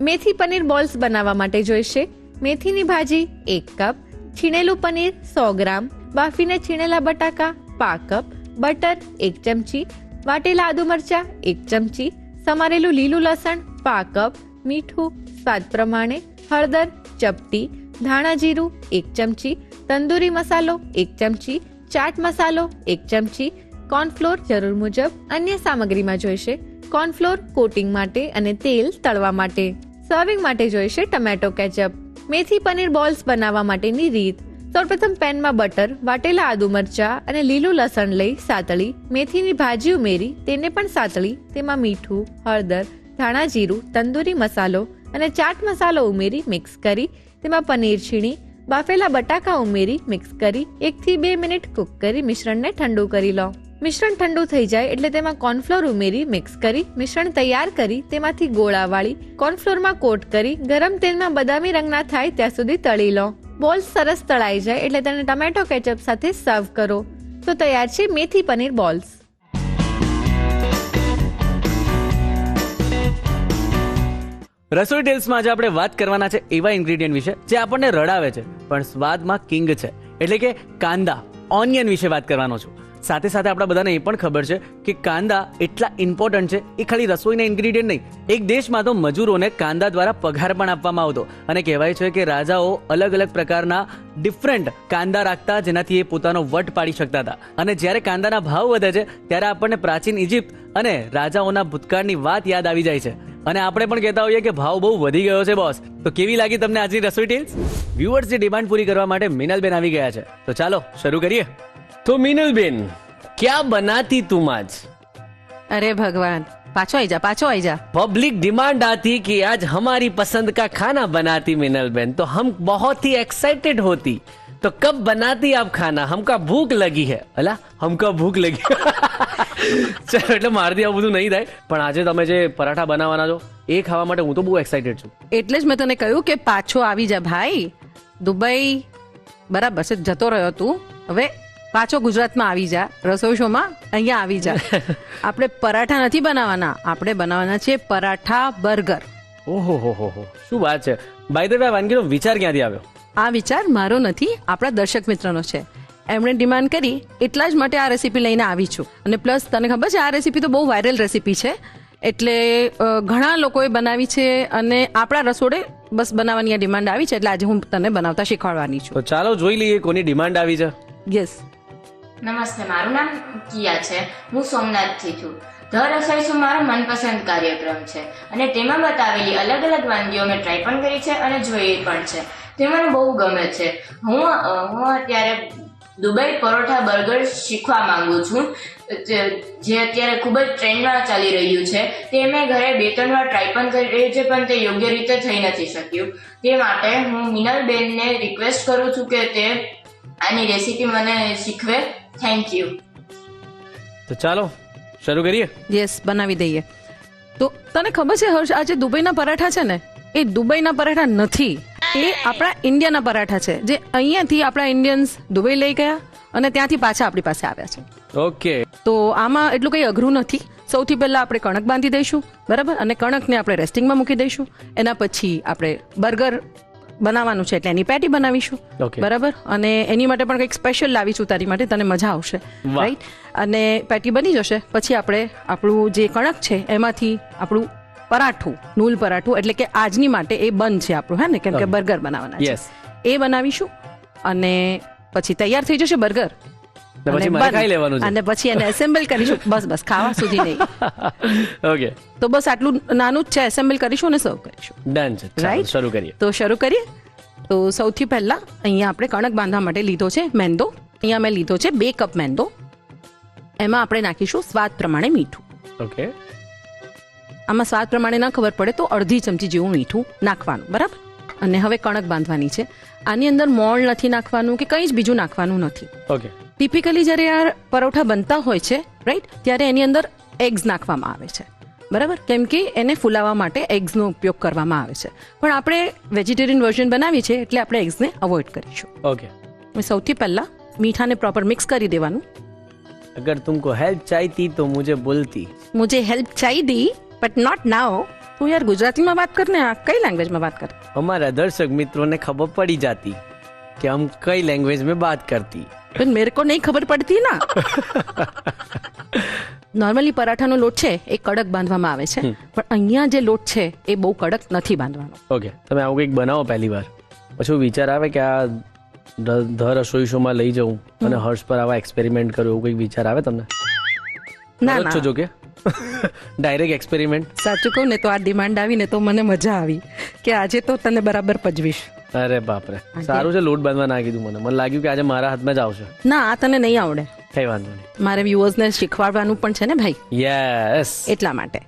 મેથી પનીર બોલ્સ બનાવવા માટે જોઈશે મેથીની ભાજી 1 કપ, છીણેલું પનીર 100 ગ્રામ, બાફીને છીણેલા બટાકા 5 કપ, બટર 1 ચમચી, વાટેલા આદુ મરચા 1 ચમચી, સમારેલું લીલું લસણ 5 કપ, મીઠું સ્વાદ પ્રમાણે, હળદર ચપટી, ધાણા જીરું 1 ચમચી, તંદૂરી મસાલો 1 ચમચી, ચાટ મસાલો 1 ચમચી, કોર્નફ્લોર જરૂર મુજબ. અન્ય સામગ્રીમાં જોઈશે કોર્નફ્લોર કોટિંગ માટે અને તેલ તળવા માટે. સર્વિંગ માટે જોઈશે ટમેટો કેચઅપ. મેથી પનીર બોલ્સ બનાવવા માટેની રીત: સૌપ્રથમ પેનમાં બટર, વાટેલા આદુ મરચા અને લીલું લસણ લઈ સાતળી, મેથીની ભાજી ઉમેરી તેને પણ સાતળી, તેમાં મીઠું, હળદર, ધાણા જીરું, તંદૂરી મસાલો અને ચાટ મસાલો ઉમેરી મિક્સ કરી, તેમાં પનીર છીણી, બાફેલા બટાકા ઉમેરી મિક્સ કરી 1 થી 2 મિનિટ કુક કરી મિશ્રણને ઠંડુ કરી લો. મિશ્રણ ઠંડુ થઈ જાય એટલે તેમાં કોર્નફ્લોર ઉમેરી મિક્સ કરી મિશ્રણ તૈયાર કરી તેમાંથી ગોળા વાળી કોર્નફ્લોરમાં કોટ કરી ગરમ તેલમાં બદામી રંગના થાય ત્યાં સુધી તળી લો. બોલ્સ સરસ તળાઈ જાય એટલે તેને ટમેટો કેચઅપ સાથે સર્વ કરો. તો તૈયાર છે મેથી પનીર બોલ્સ. રસોઈ ટેલ્સમાં આજે આપણે વાત કરવાના છે એવા ઇન્ગ્રેડિયન્ટ વિશે જે આપણને રડાવે છે પણ સ્વાદમાં કિંગ છે, એટલે કે કાંદા, ઓનિયન વિશે વાત કરવાનો છું. સાથે સાથે આપણા બધાને એ પણ ખબર છે કે કાંદા એટલા ઇમ્પોર્ટન્ટ છે. એ ખાલી રસોઈના ઇન્ગ્રેડિયન્ટ નહીં, એક દેશમાં તો મજૂરોને કાંદા દ્વારા પગાર પણ આપવામાં આવતો અને કહેવાય છે કે રાજાઓ અલગ અલગ પ્રકારના ડિફરન્ટ કાંદા રાખતા જેનાથી એ પોતાનો વટ પાડી શકતા હતા. અને જ્યારે કાંદાના ભાવ વધે છે ત્યારે આપણને પ્રાચીન ઇજિપ્ત અને રાજાઓના ભૂતકાળની વાત યાદ આવી જાય છે અને આપણે પણ કહેતા હોઈએ કે ભાવ બહુ વધી ગયો છે બોસ. તો કેવી લાગી તમને આજની રસોઈ ટેલ્સ? વ્યુઅર્સની ડિમાન્ડ પૂરી કરવા માટે મિનલબેન આવી ગયા છે, તો ચાલો શરૂ કરીએ. तो मीनल बेन क्या बनाती तुम आज? अरे भगवान, पाछो आई जा. पब्लिक डिमांड आती कि आज हमारी पसंद का खाना बनाती मीनल बेन, तो हम बहुत ही एक्साइटेड होती. तो कब बनाती आप खाना? हमका भूख लगी है. अला हमका भूख लगी. ચલો એટલે મારથી આવું બધું નહીં થાય, પણ આજે તમે જે પરાઠા બનાવવાના છો એ ખાવા માટે હું તો બહુ એક્સાઇટેડ છું. એટલે જ મેં તને કહ્યું કે પાછો આવી જા ભાઈ. દુબઈ બરાબર છે, જતો રહ્યો તું, હવે પાછો ગુજરાતમાં આવી જા, રસોઈ શોમાં અહીંયા આવી જા. આપણે પરાઠા નથી બનાવવાના, આપણે બનાવવાના છે પરાઠા બર્ગર. ઓહો હો હો હો, શું વાત છે. બાય ધ વે, વાનગીનો વિચાર ક્યાંથી આવ્યો? આ વિચાર મારો નથી, આપણા દર્શક મિત્રનો છે. એમણે ડિમાન્ડ કરી એટલા જ માટે આ રેસીપી લઈને આવી છું. અને પ્લસ તને ખબર છે આ રેસીપી તો બહુ વાયરલ રેસીપી છે, એટલે ઘણા લોકોએ બનાવી છે અને આપણા રસોડે બસ બનાવવાની આ ડિમાન્ડ આવી છે એટલે આજે હું તને બનાવતા શીખવાડવાની છું. તો ચાલો જોઈ લઈએ કોની ડિમાન્ડ આવી છે. યસ. નમસ્તે, મારું નામ કિયા છે. હું સોમનાથથી છું. ધ રસોઈ શો મારો મનપસંદ કાર્યક્રમ છે અને તેમાં બતાવેલી અલગ અલગ વાનગીઓ મેં ટ્રાય પણ કરી છે અને જોઈ પણ છે. તે મને બહુ ગમે છે. હું અત્યારે દુબઈ પરોઠા બર્ગર શીખવા માંગુ છું, જે અત્યારે ખૂબ જ ટ્રેન્ડમાં ચાલી રહ્યું છે. તે મેં ઘરે 2-3 વાર ટ્રાય પણ કરી રહ્યું છે, પણ તે યોગ્ય રીતે થઈ નથી શક્યું. તે માટે હું મિનલબેનને રિક્વેસ્ટ કરું છું કે તે આની રેસીપી મને શીખવે. Thank you. તો ચાલો શરૂ કરીએ. યસ, બનાવી દઈએ. તો તને ખબર છે હર્ષ, આ જે દુબઈના પરાઠા છે ને એ દુબઈના પરાઠા નથી, એ આપણા ઇન્ડિયાના પરાઠા છે, જે અહીંયાથી આપણા ઇન્ડિયન્સ દુબઈ લઈ ગયા અને ત્યાંથી પાછા આપણી પાસે આવ્યા છે. ઓકે. તો આમાં એટલું કંઈ અઘરું નથી. સૌથી પહેલા આપણે કણક બાંધી દઈશું, બરાબર, અને કણકને આપણે રેસ્ટિંગમાં મૂકી દઈશું. એના પછી આપણે બર્ગર બનાવવાનું છે એટલે એની પેટી બનાવીશું, Okay. બરાબર, અને એની માટે પણ કંઈક સ્પેશિયલ લાવીશું તારી માટે, તને મજા આવશે, વાહ. રાઈટ. અને પેટી બની જશે પછી આપણે આપણું જે કણક છે એમાંથી આપણું પરાઠું, નૂલ પરાઠું, એટલે કે આજની માટે એ બંધ છે આપણું, હે ને, કેમ કે Okay. બર્ગર બનાવવાના છે, Yes. એ બનાવીશું. અને પછી તૈયાર થઈ જશે બર્ગર. ને પછી અને મારે બન. ખાઈ લેવાનું છે. અને પછી એને એસેમ્બલ કરીશું. બસ ખાવા સુધી નહીં. ઓકે, તો બસ આટલું નાનું જ છે, એસેમ્બલ કરીશું અને સર્વ કરીશું. ડન છે. ચાલો Right. શરૂ કરીએ. તો શરૂ કરીએ. તો સૌથી પહેલા અહીંયા આપણે કણક બાંધવા માટે લીધો છે મેંદો. અહીંયા મેં લીધો છે 2 કપ મેંદો. એમાં આપણે નાખીશું સ્વાદ પ્રમાણે મીઠું. ઓકે. આમાં સ્વાદ પ્રમાણે ના ખબર પડે તો અડધી ચમચી જેવું મીઠું નાખવાનું, બરાબર. અને હવે કણક બાંધવાની છે. આની અંદર મોણ નથી નાખવાનું કે કંઈ જ બીજું નાખવાનું નથી. ઓકે. ટિપિકલી જ્યારે આ પરોઠા બનતા હોય છે, રાઈટ, ત્યારે એની અંદર એગ્સ નાખવામાં આવે છે, બરાબર, કેમ કે એને ફૂલાવવા માટે એગ્સનો ઉપયોગ કરવામાં આવે છે. પણ આપણે વેજીટેરિયન વર્ઝન બનાવી છે એટલે આપણે એગ્સને અવોઇડ કરીશું. ओके. હવે સૌથી પહેલા મીઠાને પ્રોપર મિક્સ કરી દેવાનું. अगर तुमको हेल्प चाहिए तो मुझे बोलती. મુझे હેલ્પ ચાહીદી બટ નોટ નાઉ. તું યાર ગુજરાતીમાં વાત કર ને, આ કઈ લેંગ્વેજમાં વાત કર? हमारा दर्शक मित्रों ने खबर पड़ी जाती कि हम कई लैंग्वेज में बात करती. પણ મેરે કો નહીં ખબર પડતી ના. નોર્મલી પરાઠાનો લોટ છે એ કડક બાંધવામાં આવે છે, પણ અહીંયા જે લોટ છે એ બહુ કડક નથી બાંધવાનો. ઓકે, તમે આવું કંઈક બનાવો પહેલી વાર, પછી વિચાર આવે કે આ ધ રસોઈ શોમાં લઈ જવું અને હર્ષ પર આવા એક્સપેરિમેન્ટ કરું, એવું કંઈક વિચાર આવે તમને? ના કરો જ છો ના, જો કે ડાયરેક્ટ એક્સપેરિમેન્ટ. સાચું કહું ને તો આ ડિમાન્ડ આવી ને તો મને મજા આવી કે આજે તો તને બરાબર પજવીશ. અરે બાપરે, સારું છે લોટ બાંધવા ના કીધું મને લાગ્યું કે આજે મારા હાથમાં જ આવશે. ના, આ તને નહીં આવડે. કઈ વાંધો નહીં. મારે વ્યુઅર્સને શીખવાડવાનું પણ છે ને ભાઈ, યસ. એટલા માટે.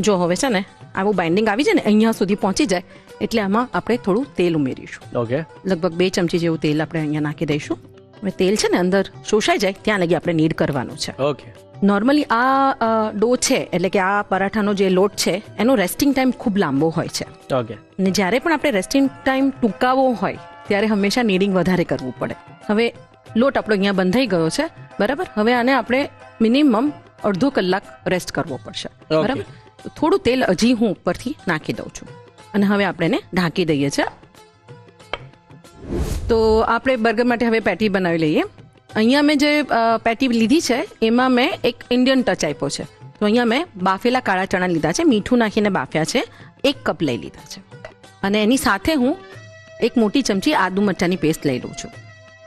જો હવે છે ને આવું બાઇન્ડિંગ આવી જાય ને અહીંયા સુધી પહોંચી જાય એટલે આમાં આપણે થોડું તેલ ઉમેરીશું. ઓકે. લગભગ 2 ચમચી જેવું તેલ આપણે અહીંયા નાખી દઈશું. હવે તેલ છે ને અંદર શોષાઈ જાય ત્યાં લગી આપણે નીડ કરવાનું છે. ઓકે. નોર્મલી આ ડો છે એટલે કે આ પરાઠાનો જે લોટ છે એનો રેસ્ટિંગ ટાઈમ ખૂબ લાંબો હોય છે, ઓકે. અને જ્યારે પણ આપણે રેસ્ટિંગ ટાઈમ ટૂંકાવો હોય ત્યારે હંમેશા નીડિંગ વધારે કરવું પડે. હવે લોટ આપણો અહીંયા બંધાઈ ગયો છે, બરાબર. હવે આને આપણે મિનિમમ અડધો કલાક રેસ્ટ કરવો પડશે, Okay. બરાબર. તો થોડું તેલ હજી હું ઉપરથી નાખી દઉં છું અને હવે આપણે એને ઢાંકી દઈએ છીએ. તો આપણે બર્ગર માટે હવે પેટી બનાવી લઈએ. અહીંયા મેં જે પેટી લીધી છે એમાં મેં એક ઇન્ડિયન ટચ આપ્યો છે. તો અહીંયા મેં બાફેલા કાળા ચણા લીધા છે, મીઠું નાખીને બાફ્યા છે, 1 કપ લઈ લીધા છે. અને એની સાથે હું 1 મોટી ચમચી આદુ મરચાંની પેસ્ટ લઈ લઉં છું.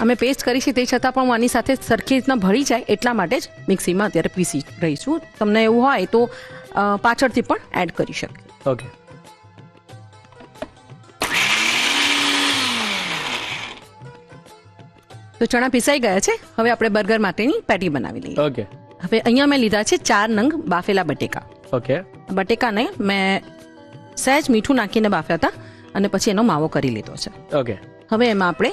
અમે પેસ્ટ કરી છે તે છતાં પણ હું આની સાથે સરખી રીતના ભળી જાય એટલા માટે જ મિક્સીમાં અત્યારે પીસી રહી છું. તમને એવું હોય તો પાછળથી પણ એડ કરી શકીએ. ઓકે. તો ચણા પીસાઈ ગયા છે. હવે આપણે બર્ગર માટેની પેટી બનાવી લઈએ. ઓકે. હવે અહીંયા મેં લીધા છે 4 નંગ બાફેલા બટેકા. ઓકે. બટેકાને મેં સહેજ મીઠું નાખીને બાફ્યા હતા અને પછી એનો માવો કરી લીધો છે. ઓકે. હવે એમાં આપણે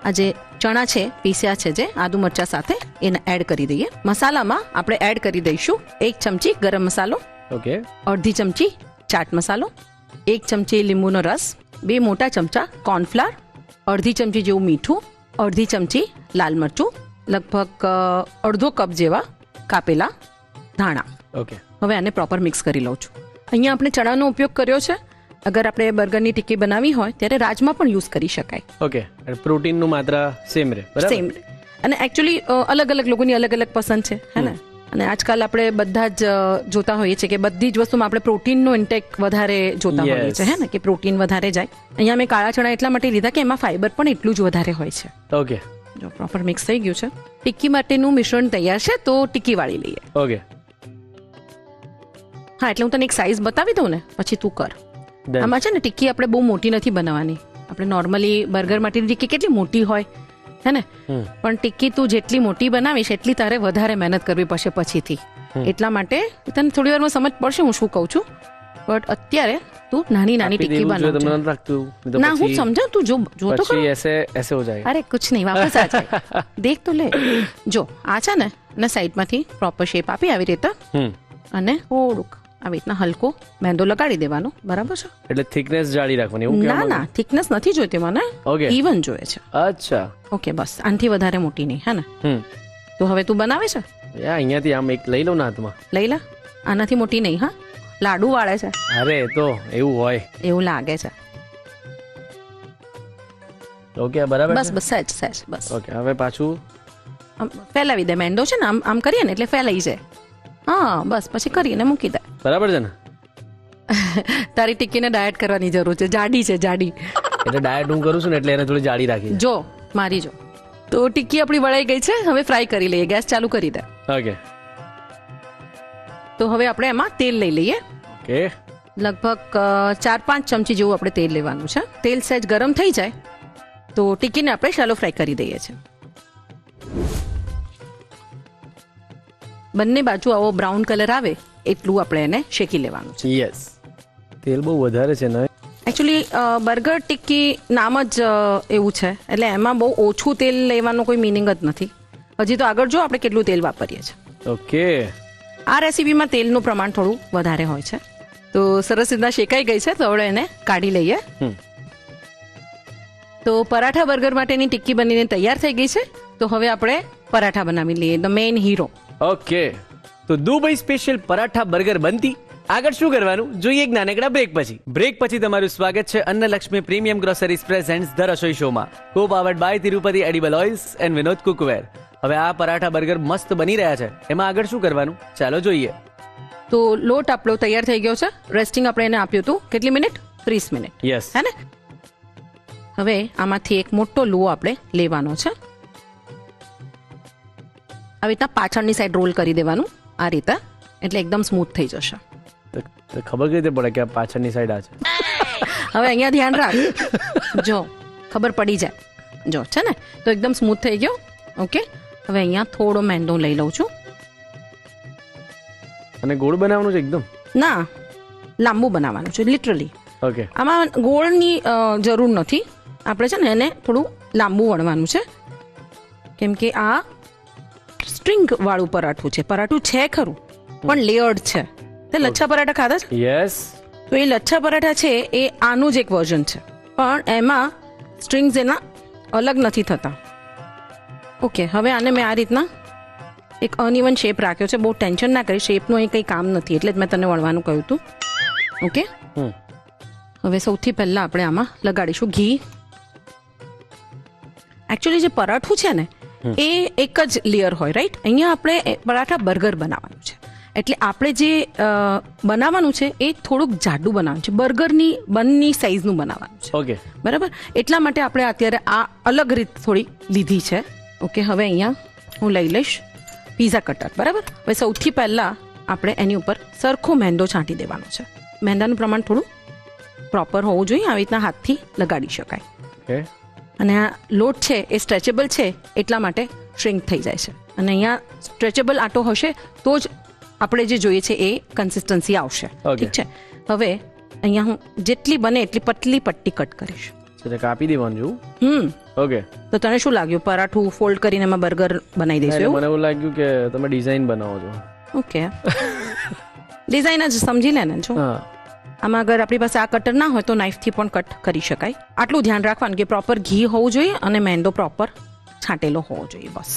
આ જે ચણા છે પીસ્યા છે જે આદુ મરચા સાથે એને એડ કરી દઈએ. મસાલામાં આપણે એડ કરી દઈશું 1 ચમચી ગરમ મસાલો, ઓકે. અડધી ચમચી ચાટ મસાલો, 1 ચમચી લીંબુનો રસ, 2 મોટા ચમચા કોર્નફ્લાવર, અડધી ચમચી જેવું મીઠું, અડધી ચમચી લાલ મરચું, લગભગ અડધો કપ જેવા કાપેલા ધાણા. ઓકે. હવે આને પ્રોપર મિક્સ કરી લઉં છું. અહીંયા આપણે ચણાનો ઉપયોગ કર્યો છે. અગર આપણે બર્ગરની ટિક્કી બનાવી હોય ત્યારે રાજમા પણ યુઝ કરી શકાય. ઓકે. પ્રોટીનનું માત્રા સેમ રહે, બરાબર? સેમ. અને એકચ્યુઅલી અલગ અલગ લોકોની અલગ અલગ પસંદ છે, હે ને? અને આજકાલ આપણે બધા જ જોતા હોઈએ છીએ કે બધી જ વસ્તુમાં આપણે પ્રોટીનનો ઇન્ટેક વધારે જોતા હોઈએ Yes. છીએ હે ને કે પ્રોટીન વધારે જાય. અહીંયા મેં કાળા ચણા એટલા માટે લીધા કે એમાં ફાઈબર પણ એટલું જ વધારે હોય છે. ઓકે જો પ્રોપર મિક્સ થઈ ગયું છે. ટિક્કી માટેનું મિશ્રણ તૈયાર છે, તો ટિક્કી વાળી લઈએ. ઓકે હા, એટલે હું તને એક સાઈઝ બતાવી દઉં ને પછી તું કર. Done. આમાં છે ને ટિક્કી આપણે બહુ મોટી નથી બનાવવાની. આપણે નોર્મલી બર્ગર માટેની ટિક્કી કેટલી મોટી હોય હે ને, પણ ટિક્કી તું જેટલી મોટી બનાવીશ એટલી તારે વધારે મહેનત કરવી પડશે પછીથી. એટલા માટે તને થોડી વારમાં સમજ પડશે હું શું કહું છું, બટ અત્યારે તું નાની નાની આપી ટિક્કી દેવું જોઈએ, તમને બનાવજો. નથી લાગતું? નહીં તો ના, હું પછી- સમજાવું, તું જો જો તો પછી ખરો. ऐसे हो जाएगा. અરે કુછ નહીં, વાપસ આ જાય. દેખ તો લે. જો આ છે ને અને સાઈડમાંથી પ્રોપર શેપ આપી આવી રીતે, અને થોડુંક આવી રીતના હલકો મેંદો લગાડી દેવાનો. બરાબર છે? એટલે થિકનેસ જાળી રાખવાની એવું ના કહેવા ના, થિકનેસ નથી જોઈતી મને, Okay. ઇવન જોઈએ છે. અચ્છા. ઓકે, બસ આનાથી વધારે મોટી નહીં હે ને. તો હવે તું બનાવે છે, અહીંયાથી આમ એક લઈ લઉં ને હાથમાં. લઈ લે. આનાથી મોટી નહીં હા, લાડુ વાળે છે અરે તો એવું હોય. એવું લાગે છે. ઓકે બરાબર બસ છે? બસ સહેજ સહેજ બસ. ઓકે હવે પાછું આમ ફેલાવી દે. મેંદો છે ને આમ આમ કરીએ ને એટલે ફેલાઈ જાય. હા બસ, પછી કરીને મૂકી દે. બરાબર છે ને? તારી ટિક્કીને ડાયટ કરવાની જરૂર છે, જાડી છે જાડી. એટલે ડાયટ હું કરું છું ને એટલે એને થોડી જાડી રાખી. જો મારી જો, તો ટિક્કી આપણી વળાઈ ગઈ છે. હવે ફ્રાય કરી લઈએ. ગેસ ચાલુ કરી દે. ઓકે તો હવે આપણે એમાં તેલ લઈ લઈએ. ઓકે લગભગ 4-5 ચમચી જેવું આપણે તેલ લેવાનું છે. તેલ સહેજ ગરમ થઈ જાય તો ટિક્કીને આપણે શાલો ફ્રાય કરી દઈએ છીએ. બંને બાજુ આવો બ્રાઉન કલર આવે એટલું આપણે એને શેકી લેવાનું છે. યસ. તેલ બહુ વધારે છે ને? એકચ્યુઅલી બર્ગર ટિક્કી નામ જ એવું છે, એટલે એમાં બહુ ઓછું તેલ લેવાનો કોઈ મિનિંગ જ નથી. હજી તો આગળ જો આપણે કેટલું તેલ વાપરીએ છીએ. ઓકે આ રેસીપીમાં તેલનું પ્રમાણ થોડું વધારે હોય છે. તો સરસ રીતના શેકાઈ ગઈ છે, તો હવે એને કાઢી લઈએ. તો પરાઠા બર્ગર માટેની ટિક્કી બનીને તૈયાર થઈ ગઈ છે. તો હવે આપણે પરાઠા બનાવી લઈએ, ધ મેઇન હીરો. ઓકે, તો દુબઈ સ્પેશિયલ પરાઠા બર્ગર બનતી. આગળ શું કરવાનું જોઈએ એક નાનકડા બ્રેક પછી. બ્રેક પછી તમારું સ્વાગત છે Annalakshmi premium groceries presents the Rasoi શોમાં, co powered by Tirupati edible oils and Vinod cookware. હવે આ પરાઠા બર્ગર મસ્ત બની રહ્યા છે, એમાં આગળ શું કરવાનું ચાલો જોઈએ. તો લોટ આપણો તૈયાર થઈ ગયો છે. રેસ્ટિંગ આપણે એને આપ્યું હતું કેટલી મિનિટ? 30 મિનિટ. યસ. હે ને? હવે આમાંથી એક મોટો લુઓ આપણે લેવાનો છે. આવી રીતના પાછળની સાઈડ રોલ કરી દેવાનું આ રીતે, એટલે એકદમ સ્મૂથ થઈ જશે. તો ખબર કઈ રીતે પડે કે આ પાછળની સાઈડ આ છે? હવે અહીંયા ધ્યાન રાખ, જો ખબર પડી જાય. જો છે ને, તો એકદમ સ્મૂથ થઈ ગયો. ઓકે, હવે અહીંયા થોડો મેંદો લઈ લઉં છું. અને ગોળ બનાવવાનું છે એકદમ? ના, લાંબુ બનાવવાનું છે લિટરલી. ઓકે આમાં ગોળની જરૂર નથી. આપણે છે ને એને થોડું લાંબુ વણવાનું છે, કેમ કે આ સ્ટ્રિંગ વાળું પરાઠું છે. પરાઠું છે ખરું, પણ લેયર્ડ છે. તે લચ્છા પરાઠા ખાધા છે? યસ. તો એ લચ્છા પરાઠા છે એ આનું જ એક વર્ઝન છે, પણ એમાં સ્ટ્રિંગ્સ એના અલગ નથી થતા. ઓકે, હવે આને મેં આ રીતના એક અનઇવન શેપ રાખ્યો છે. બહુ ટેન્શન ના કરી, શેપનું અહીં કંઈ કામ નથી, એટલે જ મેં તને વણવાનું કહ્યું હતું. ઓકે, હવે સૌથી પહેલા આપણે આમાં લગાડીશું ઘી. એકચ્યુઅલી જે પરાઠું છે ને એ એક જ લેયર હોય, રાઈટ? અહીંયા આપણે પરાઠા બર્ગર બનાવવાનું છે, એટલે આપણે જે બનાવવાનું છે એ થોડુંક જાડું બનાવવાનું છે. બર્ગરની બનની સાઈઝનું બનાવવાનું છે. ઓકે બરાબર, એટલા માટે આપણે અત્યારે આ અલગ રીત થોડી લીધી છે. ઓકે, હવે અહીંયા હું લઈ લઈશ પીઝા કટર. બરાબર, હવે સૌથી પહેલા આપણે એની ઉપર સરખો મેંદો છાંટી દેવાનો છે. મેંદાનું પ્રમાણ થોડું પ્રોપર હોવું જોઈએ, આવી રીતના હાથથી લગાડી શકાય. ઓકે અને આ લોટ છે એ સ્ટ્રેચેબલ છે, એટલા માટે શ્રિંક થઈ જાય છે. અને અહીંયા સ્ટ્રેચેબલ આટો હશે તો જ આપણે જે જોઈએ છે એ કન્સિસ્ટન્સી આવશે. Okay. ઠીક છે, હવે અહીંયા હું જેટલી બને એટલી પતલી પટ્ટી કટ કરીશ. એટલે કાપી દેવાનું છું. ઓકે, તો તને શું લાગ્યું? પરાઠું ફોલ્ડ કરીને એમાં બર્ગર બનાવી દઈશું એવું? મને એવું લાગ્યું કે તમે ડિઝાઇન બનાવો છો. ઓકે, ડિઝાઇન જ સમજી લે ને. જો હા આમાં અગર આપણી પાસે આ કટર ના હોય તો નાઇફથી પણ કટ કરી શકાય. આટલું ધ્યાન રાખવાનું કે પ્રોપર ઘી હોવું જોઈએ અને મેંદો પ્રોપર છાંટેલો હોવો જોઈએ, બસ.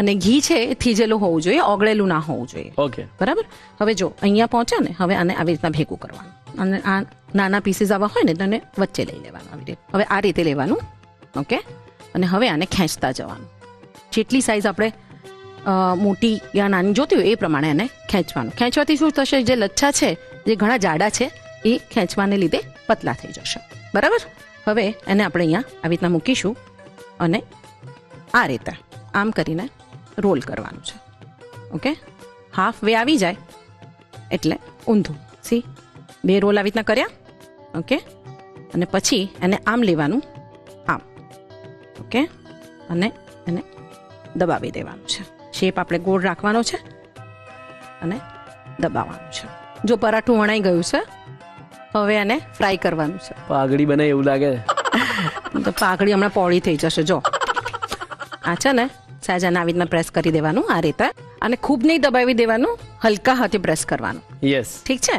અને ઘી છે એ થીજેલું હોવું જોઈએ, ઓગળેલું ના હોવું જોઈએ. ઓકે બરાબર, હવે જો અહીંયા પહોંચ્યા ને, હવે આને આવી રીતના ભેગું કરવાનું. અને આ નાના પીસીસ આવા હોય ને તો એને વચ્ચે લઈ લેવાનું આવી રીતે. હવે આ રીતે લેવાનું. ઓકે, અને હવે આને ખેંચતા જવાનું. જેટલી સાઈઝ આપણે મોટી યા નાની જોતી હોય એ પ્રમાણે એને ખેંચવાનું. ખેંચવાથી શું થશે, જે લચ્છા છે જે ઘણા જાડા છે એ ખેંચવાને લીધે પતલા થઈ જશે. બરાબર. હવે એને આપણે અહીંયા આવી રીતના મૂકીશું અને આ રીતે આમ કરીને રોલ કરવાનું છે. ઓકે, હાફ વે આવી જાય એટલે ઊંધું. સી, 2 રોલ આવી રીતના કર્યા. ઓકે, અને પછી એને આમ લેવાનું, આમ. ઓકે, અને એને દબાવી દેવાનું છે. શેપ આપણે ગોળ રાખવાનો છે અને દબાવવાનું છે. જો પરાઠું વણાઈ ગયું છે, હવે એને ફ્રાય કરવાનું છે. પાઘડી બને એવું લાગે. તો પાઘડી હમણાં પોળી થઈ જશે. જો આ છે ને, સહેજ આવી રીતના પ્રેસ કરી દેવાનું આ રીતે, અને ખૂબ નહીં દબાવી દેવાનું, હલકા હાથે પ્રેસ કરવાનું. યસ. ઠીક છે.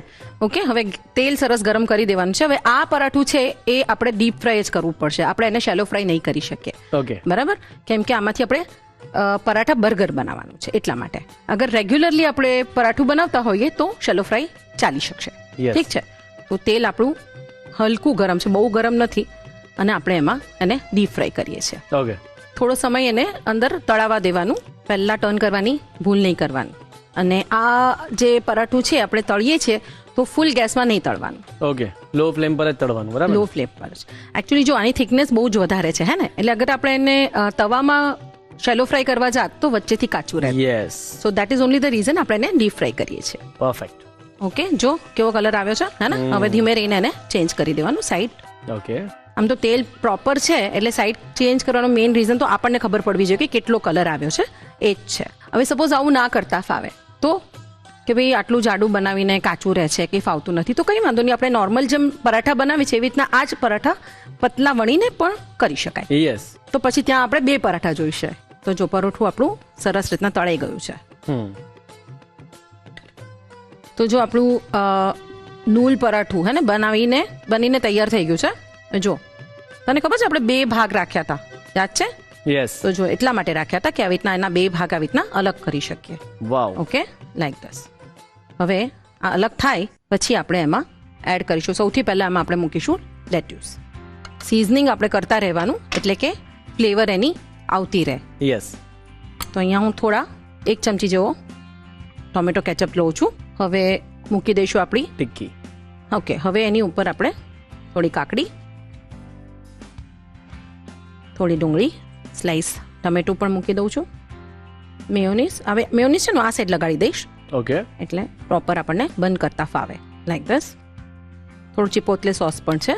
ઓકે, હવે તેલ સરસ ગરમ કરી દેવાનું છે. હવે આ પરાઠું છે એ આપણે ડીપ ફ્રાય જ કરવું પડશે, આપણે એને શેલો ફ્રાય નહીં કરી શકીએ. ઓકે. બરાબર. કેમ કે આમાંથી આપણે પરાઠા બર્ગર બનાવવાનું છે, એટલા માટે. અગર રેગ્યુલરલી આપણે પરાઠું બનાવતા હોઈએ તો શેલો ફ્રાય ચાલી શકશે. Yes. ઠીક છે. તો તેલ આપણું હલકું ગરમ છે, બહુ ગરમ નથી, અને આપણે એમાં એને ડીપ ફ્રાય કરીએ છીએ. ઓકે. થોડો સમય એને અંદર તળાવા દેવાનું. પહેલા ટર્ન કરવાની ભૂલ નહીં કરવાની. અને આ જે પરાઠું છે આપણે તળીએ છીએ તો ફૂલ ગેસમાં નહીં તળવાનું. ઓકે, લો ફ્લેમ પર જ તળવાનું. બરાબર. લો ફ્લેમ પર જ. એકચ્યુઅલી જો આની થિકનેસ બહુ જ વધારે છે, હે ને, એટલે અગર આપણે એને તવામાં શેલો ફ્રાય કરવા જાત તો વચ્ચેથી કાચું રહે. Yes. So that is only the reason આપણે એને ડીપ ફ્રાય કરીએ છીએ. પરફેક્ટ. ઓકે, જો કેવો કલર આવ્યો છે, હે ને. હવે ધીમે રહીને એને ચેન્જ કરી દેવાનું સાઈડ. ઓકે. આમ તો તેલ પ્રોપર છે એટલે સાઈડ ચેન્જ કરવાનો મેઇન રીઝન તો આપણને ખબર પડવી જોઈએ કે કેટલો કલર આવ્યો છે, એ જ છે. હવે સપોઝ આવું ના કરતા ફાવે તો, કે ભાઈ આટલું જાડું બનાવીને કાચું રહે છે કે ફાવતું નથી, તો કંઈ વાંધો નહીં, આપણે નોર્મલ જેમ પરાઠા બનાવી છે એવી રીતના આ જ પરાઠા પતલા વણીને પણ કરી શકાય. યસ. તો પછી ત્યાં આપણે 2 પરાઠા જોઈશે. તો જો પરોઠું આપણું સરસ રીતના તળાઈ ગયું છે. તો જો આપણું નૂલ પરાઠું હે ને બનીને તૈયાર થઈ ગયું છે. જો તને ખબર છે આપણે 2 ભાગ રાખ્યા હતા, યાદ છે? યસ. તો જો એટલા માટે રાખ્યા હતા કે આવી રીતના એના 2 ભાગ આવી રીતના અલગ કરી શકીએ. વાવ. Okay, like this. હવે આ અલગ થાય પછી આપણે એમાં એડ કરીશું. સૌથી પહેલા એમાં આપણે મૂકીશું લેટ્યુસ. સિઝનિંગ આપણે કરતા રહેવાનું એટલે કે ફ્લેવર એની આવતી રહે. યસ. તો અહીંયા હું થોડા 1 ચમચી જેવો ટોમેટો કેચઅપ લઉં છું. હવે મૂકી દઈશું આપણી ટિક્કી. ઓકે, હવે એની ઉપર આપણે થોડી કાકડી, થોડી ડુંગળી સ્લાઈસ, ટમેટું પણ મૂકી દઉં છું. મેયોનીઝ, હવે મેયોનીઝ છે ને આ સાઈડ લગાડી દઈશ ઓકે. એટલે પ્રોપર આપણને બંધ કરતા ફાવે. Like this. થોડું ચિપોટલે સોસ પણ છે,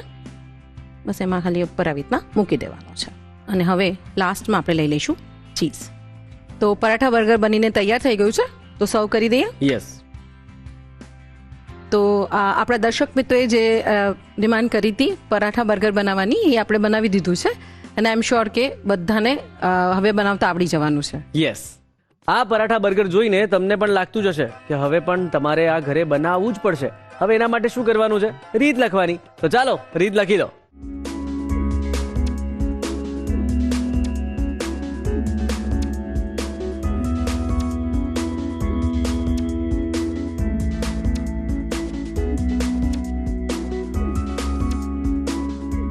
બસ એમાં ખાલી ઉપર આવી રીતના મૂકી દેવાનું છે. અને હવે લાસ્ટમાં આપણે લઈ લઈશું ચીઝ. તો પરાઠા બર્ગર બનીને તૈયાર થઈ ગયું છે, તો સર્વ કરી દઈએ. યસ. તો આપણા દર્શક મિત્રોએ જે ડિમાન્ડ કરી હતી પરાઠા બર્ગર બનાવવાની, એ આપણે બનાવી દીધું છે, અને આઈ એમ શ્યોર કે બધાને હવે બનાવતા આવડી જવાનું છે. યસ. આ પરાઠા બર્ગર જોઈને તમને પણ લાગતું જ હશે કે હવે પણ તમારે આ ઘરે બનાવવું જ પડશે. હવે એના માટે શું કરવાનું છે? રીત લખવાની. તો ચાલો રીત લખી લો.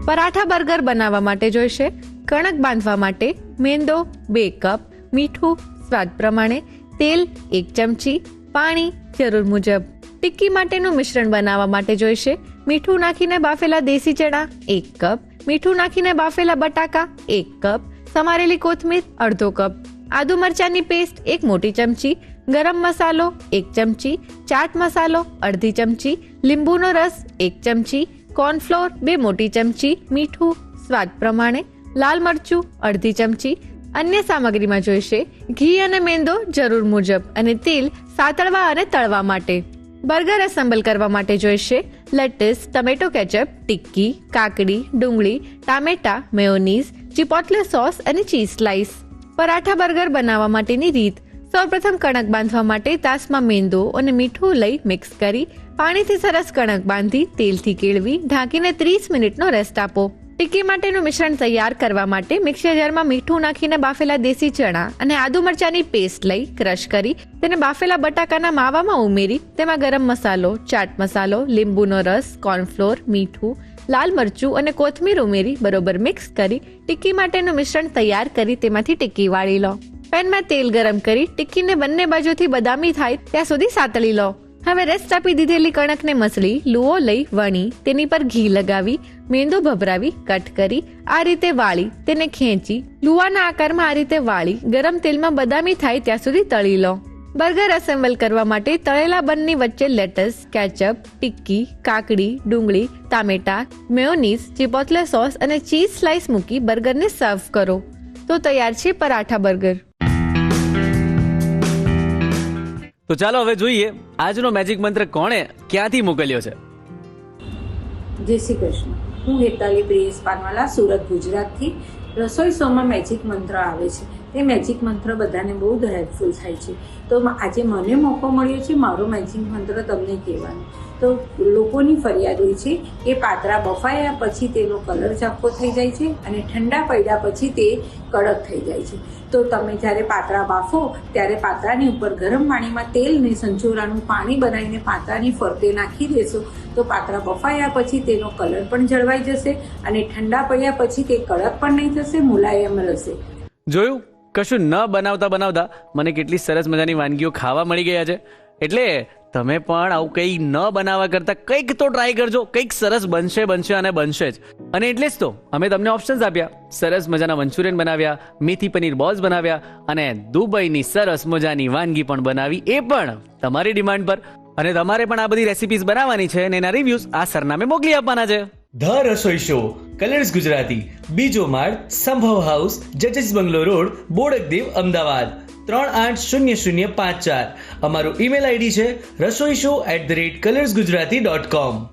પરાઠા બર્ગર બનાવવા માટે જોઈશે કણક બાંધવા માટે મેંદો 2 કપ, મીઠું સ્વાદ પ્રમાણે, તેલ 1 ચમચી, પાણી જરૂર મુજબ. ટિક્કી માટેનું મિશ્રણ બનાવવા માટે જોઈશે મીઠું નાખીને બાફેલા દેશી ચણા 1 કપ, મીઠું નાખીને બાફેલા બટાકા 1 કપ, સમારેલી કોથમીર અડધો કપ, આદુ મરચાની પેસ્ટ 1 મોટી ચમચી, ગરમ મસાલો 1 ચમચી, ચાટ મસાલો અડધી ચમચી, લીંબુનો રસ 1 ચમચી, કોર્નફ્લોર 2 મોટી ચમચી, મીઠું સ્વાદ પ્રમાણે, લાલ મરચું અડધી ચમચી. અન્ય સામગ્રીમાં જોઈશે ઘી અને મેંદો જરૂર મુજબ, અને તેલ સાતળવા અને તળવા માટે. બર્ગર એસેમ્બલ કરવા માટે જોઈશે લેટ્સ, ટમેટો કેચઅપ, ટિક્કી, કાકડી, ડુંગળી, ટામેટા, મેયોનીઝ, ચિપોટલે સોસ અને ચીઝ સ્લાઈસ. પરાઠા બર્ગર બનાવવા માટેની રીત. સૌપ્રથમ કણક બાંધવા માટે તાસમાં મેંદો અને મીઠું લઈ મિક્સ કરી પાણીથી સરસ કણક બાંધી તેલથી કેળવી ઢાંકીને 30 મિનિટનો રેસ્ટ આપો. ટિક્કી માટેનું મિશ્રણ તૈયાર કરવા માટે મિક્સર જારમાં મીઠું નાખીને બાફેલા દેશી ચણા અને આદુ મરચાની પેસ્ટ લઈ ક્રશ કરી તેને બાફેલા બટાકાના માવામાં ઉમેરી તેમાં ગરમ મસાલો, ચાટ મસાલો, લીંબુનો રસ, કોર્નફ્લોર, મીઠું, લાલ મરચું અને કોથમીર ઉમેરી બરોબર મિક્સ કરી ટિક્કી માટેનું મિશ્રણ તૈયાર કરી તેમાંથી ટિક્કી વાળી લો. પેનમાં તેલ ગરમ કરી ટિક્કીને બંને બાજુથી બદામી થાય ત્યાં સુધી સાતળી લો. હવે રેસ્ટ આપી દીધેલી કણકને મસળી લુઓ લઈ વણી તેની પર ઘી લગાવી મેંદો ભભરાવી કટ કરી આ રીતે વાળી તેને ખેંચી લુવાના આકારમાં આ રીતે વાળી ગરમ તેલમાં બદામી થાય ત્યાં સુધી તળી લો. બર્ગર એસેમ્બલ કરવા માટે તળેલા બનની વચ્ચે લેટસ, કેચઅપ, ટિક્કી, કાકડી, ડુંગળી, ટામેટા, મેયોનીઝ, ચિપોટલે સોસ અને ચીઝ સ્લાઇસ મૂકી બર્ગરને સર્વ કરો. તો તૈયાર છે પરાઠા બર્ગર. તો ચાલો હવે જોઈએ આજનો મેજિક મંત્ર કોણે ક્યાંથી મોકલ્યો છે. જય શ્રી કૃષ્ણ. હું હેતાલી પ્રિયેશ પાનવાલા, સુરત, ગુજરાતથી. રસોઈ શોમાં મેજિક મંત્ર આવે છે. તે મેજિક મંત્ર બધાને બહુ જ હેલ્પફુલ થાય છે. તો આજે મને મોકો મળ્યો છે મારો મેજિક મંત્ર તમને કહેવાનો. તો લોકોની ફરિયાદ હોય છે કે પાતરા બફાયા પછી તેનો કલર ચપકો થઈ જાય છે અને ઠંડા પડ્યા પછી તે કડક થઈ જાય છે. તો તમે જ્યારે પાતરા બાફો ત્યારે પાતરાની ઉપર ગરમ પાણીમાં તેલ ને સંચોરાનું પાણી બનાવીને પાતરાની ફરતે નાખી દેશો તો પાતરા બફાયા પછી તેનો કલર પણ જળવાઈ જશે અને ઠંડા પડ્યા પછી તે કડક પણ નહીં થશે, મુલાયમ રહેશે. જોયું, કશું ન બનાવતા મને કેટલી સરસ મજાની વાનગીઓ ખાવા મળી ગયા છે. એટલે તમે પણ આવું કંઈ ન બનાવવા કરતા કંઈક તો ટ્રાય કરજો. કંઈક સરસ બનશે અને બનશે જ. અને એટલે જ તો અમે તમને ઓપ્શન્સ આપ્યા. સરસ મજાના મંચુરિયન બનાવ્યા, મેથી પનીર બોલ્સ બનાવ્યા અને દુબઈની સરસ મજાની વાનગી પણ બનાવી, એ પણ તમારી ડિમાન્ડ પર. અને તમારે પણ આ બધી રેસિપીઝ બનાવવાની છે અને એના રિવ્યુઝ આ સરનામે મોકલી આપવાના છે. ધ રસોઈ શો, કલર્સ ગુજરાતી, બીજો માળ, સંભવ હાઉસ, જજીસ બંગલો રોડ, બોડકદેવ, અમદાવાદ 380054. અમારું ઈમેલ આઈડી છે rasoishow@colorsgujarati.com.